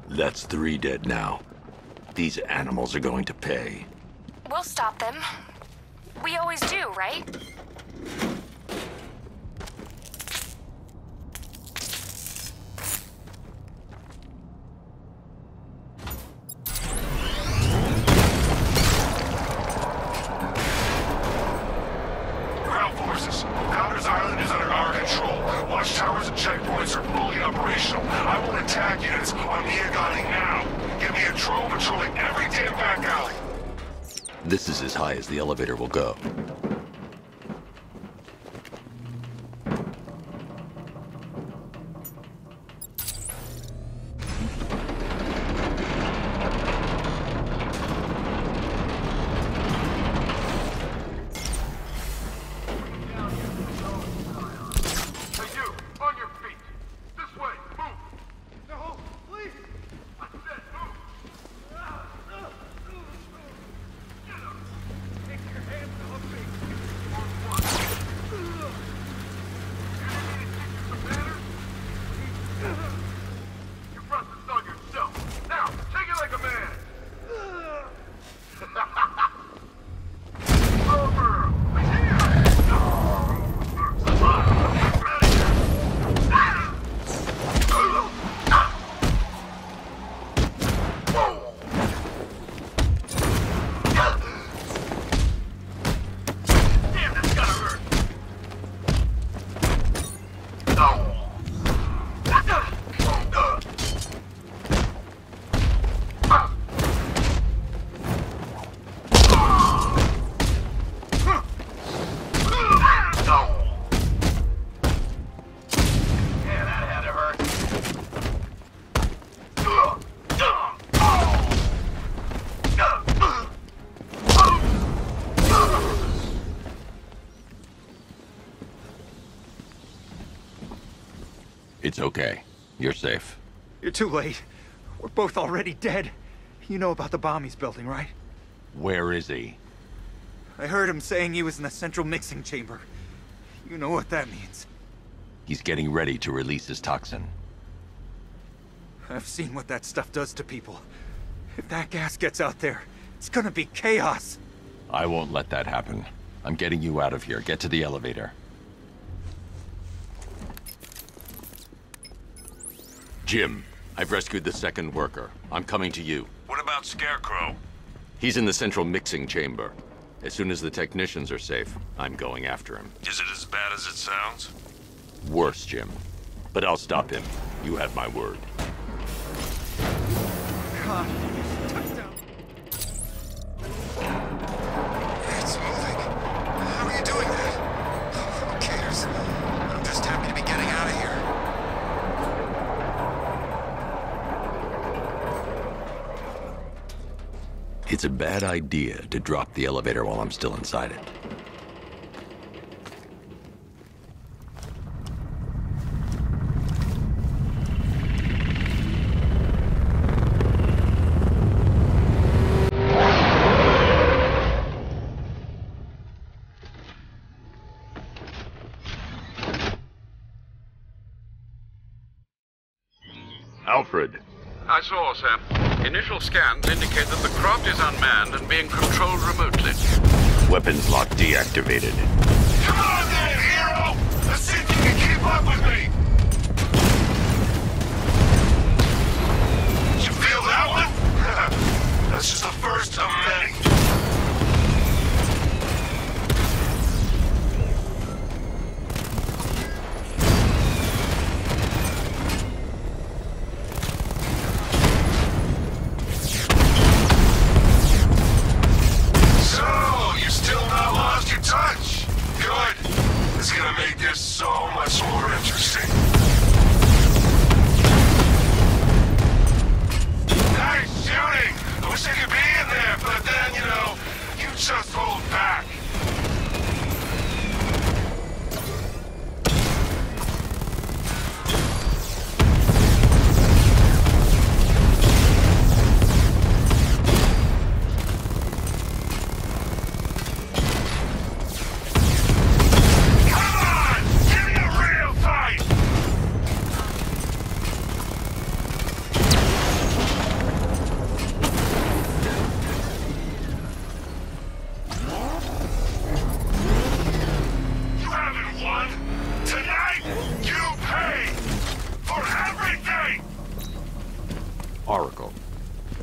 That's 3 dead now. These animals are going to pay. We'll stop them. We always do, right? Ground forces, Founders Island is under our control. Watchtowers and checkpoints are fully operational. I will attack units on Miagani now. Get me a drone patrolling every damn back alley. This is as high as the elevator will go. It's okay. You're safe. You're too late. We're both already dead. You know about the bomb he's building, right? Where is he? I heard him saying he was in the central mixing chamber. You know what that means. He's getting ready to release his toxin. I've seen what that stuff does to people. If that gas gets out there, it's gonna be chaos. I won't let that happen. I'm getting you out of here. Get to the elevator. Jim, I've rescued the second worker. I'm coming to you. What about Scarecrow? He's in the central mixing chamber. As soon as the technicians are safe, I'm going after him. Is it as bad as it sounds? Worse, Jim. But I'll stop him. You have my word. God. It's moving. How are you doing that? Who cares? I'm just happy to be getting out of here. It's a bad idea to drop the elevator while I'm still inside it. Alfred. I saw, sir. Initial scans indicate that the craft is unmanned and being controlled remotely. Weapons lock deactivated. Come on then, hero! Let's see if you can keep up with me! You feel that one? That's just the first of many. So much more interesting. Nice shooting! I wish I could be in there, but then, you know, you just hold back.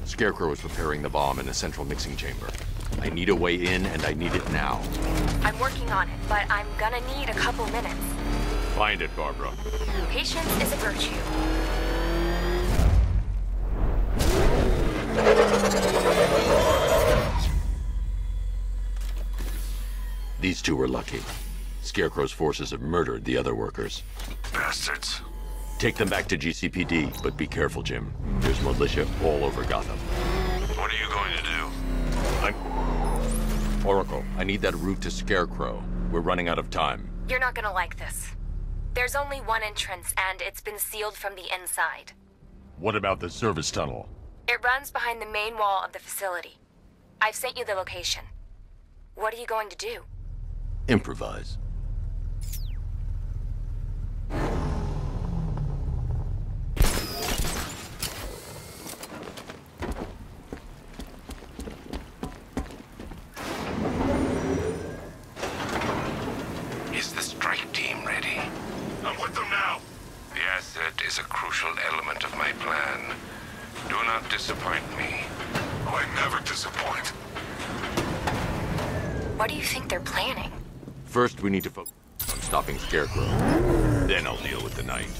Scarecrow is preparing the bomb in the central mixing chamber. I need a way in, and I need it now. I'm working on it, but I'm gonna need a couple minutes. Find it, Barbara. Patience is a virtue. These two were lucky. Scarecrow's forces have murdered the other workers. Bastards. Take them back to GCPD, but be careful, Jim. There's militia all over Gotham. What are you going to do? Oracle, I need that route to Scarecrow. We're running out of time. You're not gonna like this. There's only one entrance, and it's been sealed from the inside. What about the service tunnel? It runs behind the main wall of the facility. I've sent you the location. What are you going to do? Improvise. Is a crucial element of my plan. Do not disappoint me. I never disappoint. What do you think they're planning? First, we need to focus on stopping Scarecrow. Then I'll deal with the Knight.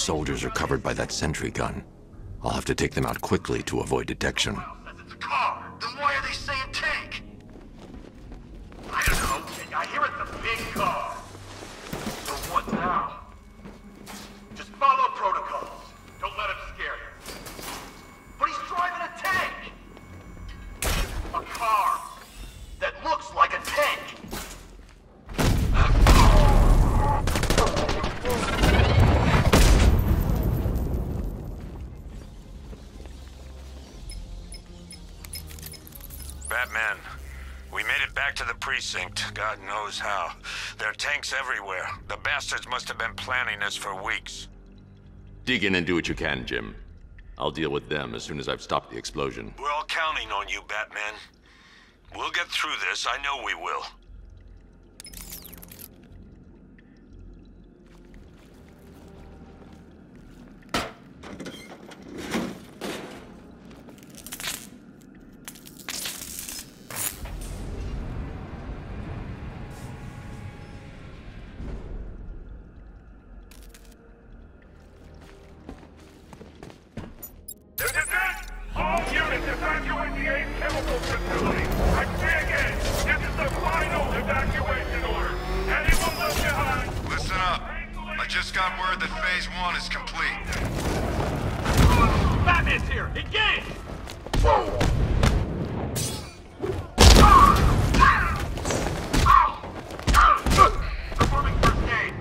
soldiers are covered by that sentry gun. I'll have to take them out quickly to avoid detection. It's a car. Then why are they saying tank? I don't know. I hear it's a big car. So what now? Just follow protocols. Don't let him scare you. But he's driving a tank! A car that looks like a tank! Batman, we made it back to the precinct. God knows how. There are tanks everywhere. The bastards must have been planning this for weeks. Dig in and do what you can, Jim. I'll deal with them as soon as I've stopped the explosion. We're all counting on you, Batman. We'll get through this. I know we will. All units evacuate the Ace Chemical Facility. I say again, this is the final evacuation order. Anyone left behind? Listen up. I just got word that Phase 1 is complete. Batman's here! Engage! Performing first aid.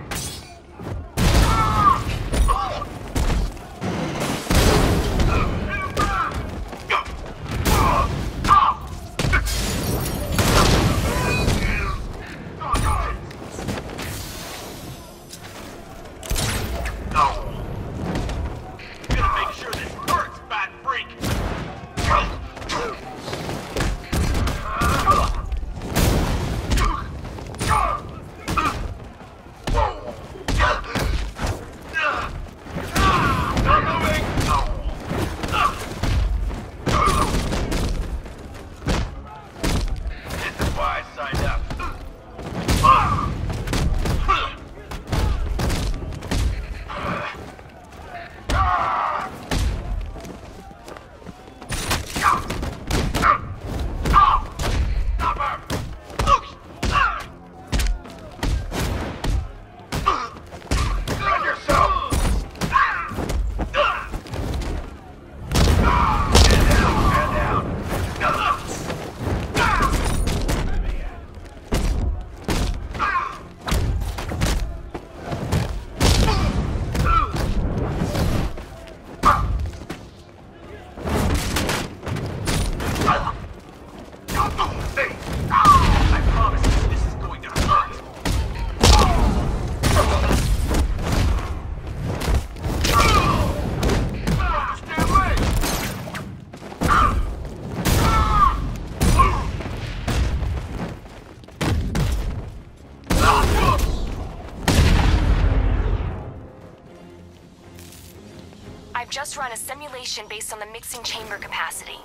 Just run a simulation based on the mixing chamber capacity.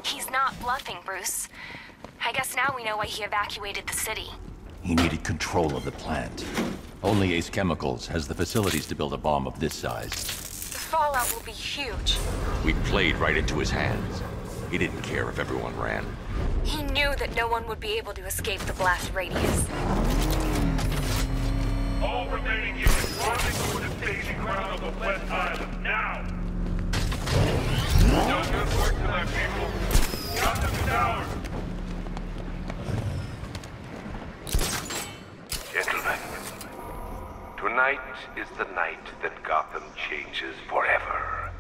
He's not bluffing, Bruce. I guess now we know why he evacuated the city. He needed control of the plant. Only Ace Chemicals has the facilities to build a bomb of this size. The fallout will be huge. We played right into his hands. He didn't care if everyone ran. He knew that no one would be able to escape the blast radius. All remaining units rendezvous with the staging ground of the West Island, now! No good work tonight, people. Got them down. Gentlemen, tonight is the night that Gotham changes forever.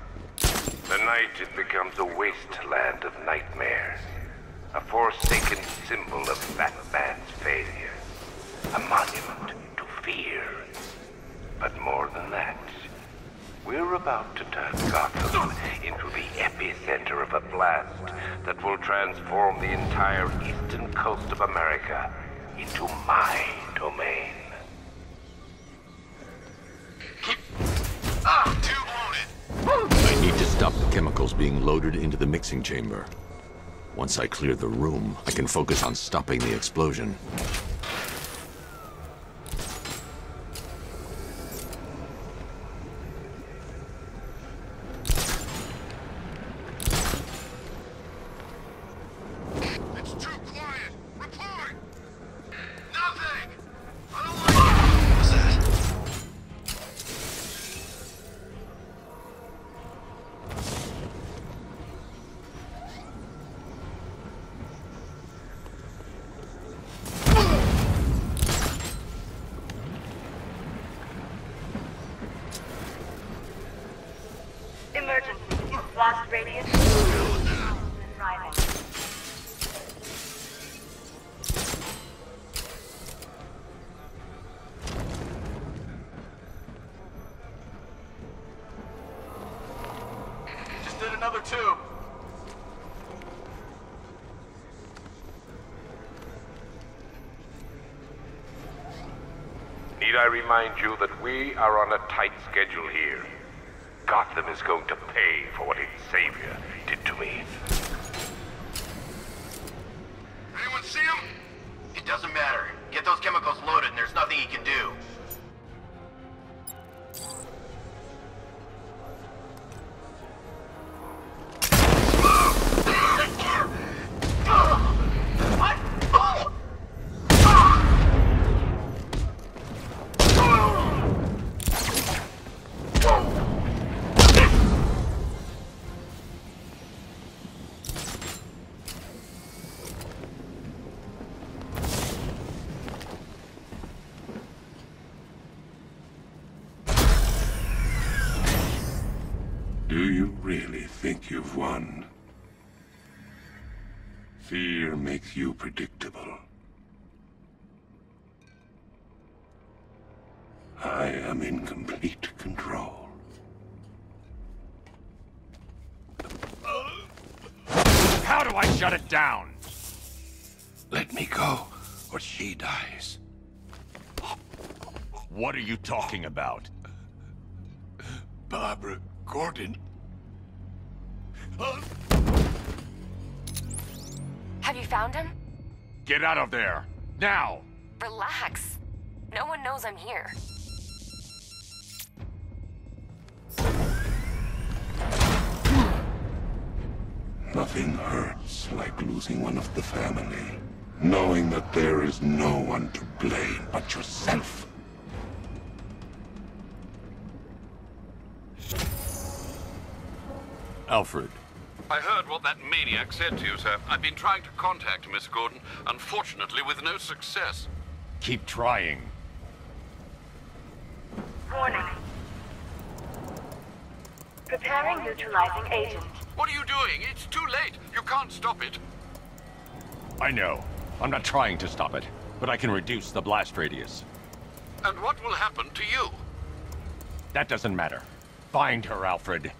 The night it becomes a wasteland of nightmares. A forsaken symbol of Batman's failure. A monument to fear. But more than that, we're about to turn Gotham into the epicenter of a blast that will transform the entire eastern coast of America into my domain. I need to stop the chemicals being loaded into the mixing chamber. Once I clear the room, I can focus on stopping the explosion. another tube. Need I remind you that we are on a tight schedule here? Gotham is going to pay for what its savior did to me. Anyone see him? It doesn't matter. Get those chemicals loaded and there's nothing he can do. Do you really think you've won? Fear makes you predictable. I am in complete control. How do I shut it down? Let me go, or she dies. What are you talking about? Barbara Gordon. Have you found him? Get out of there! Now! Relax. No one knows I'm here. Nothing hurts like losing one of the family. Knowing that there is no one to blame but yourself. Alfred. I heard what that maniac said to you, sir. I've been trying to contact Miss Gordon, unfortunately with no success. Keep trying. Warning. Preparing neutralizing agent. What are you doing? It's too late. You can't stop it. I know. I'm not trying to stop it, but I can reduce the blast radius. And what will happen to you? That doesn't matter. Find her, Alfred.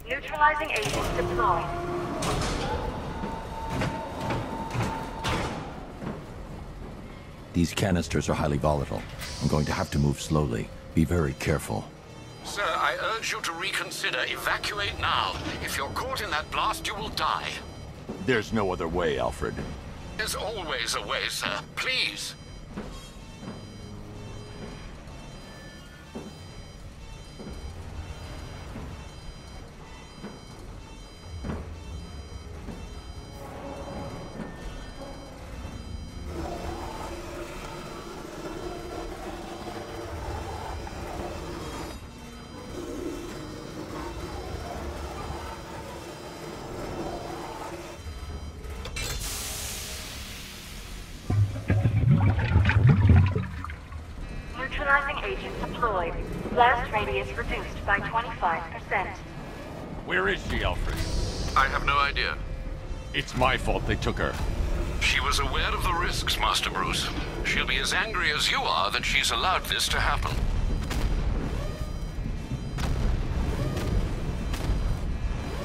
Neutralizing agent deployed. These canisters are highly volatile. I'm going to have to move slowly. Be very careful. Sir, I urge you to reconsider. Evacuate now. If you're caught in that blast, you will die. There's no other way, Alfred. There's always a way, sir. Please. Neutralizing agent deployed. Blast radius reduced by 25%. Where is she, Alfred? I have no idea. It's my fault they took her. She was aware of the risks, Master Bruce. She'll be as angry as you are that she's allowed this to happen.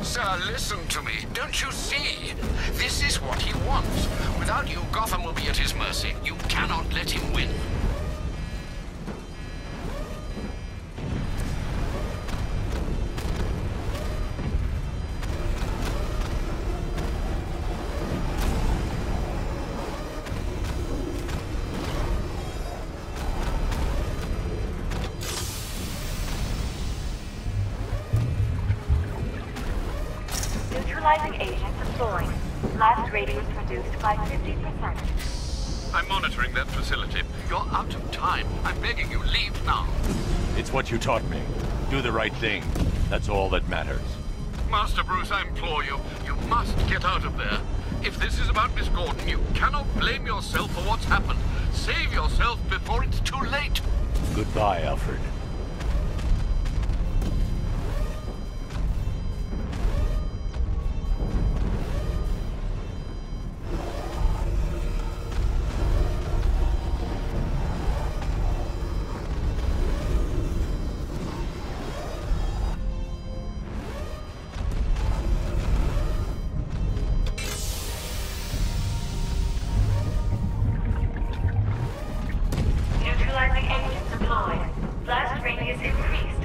Sir, listen to me. Don't you see? This is what he wants. Without you, Gotham will be at his mercy. You cannot let him win. Neutralizing agent deployed. Blast radius reduced by 50%. I'm monitoring that facility. You're out of time. I'm begging you, leave now. It's what you taught me. Do the right thing. That's all that matters. Master Bruce, I implore you, you must get out of there. If this is about Miss Gordon, you cannot blame yourself for what's happened. Save yourself before it's too late. Goodbye, Alfred.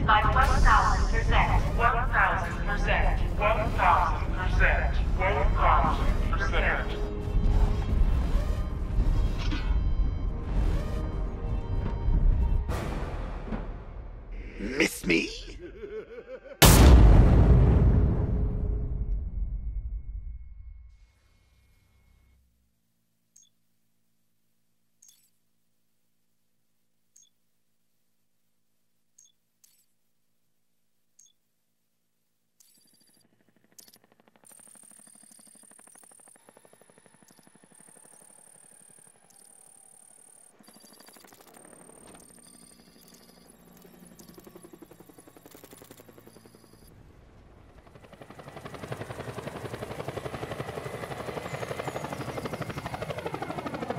by 1,000%. 1,000%. 1,000%. 1,000%.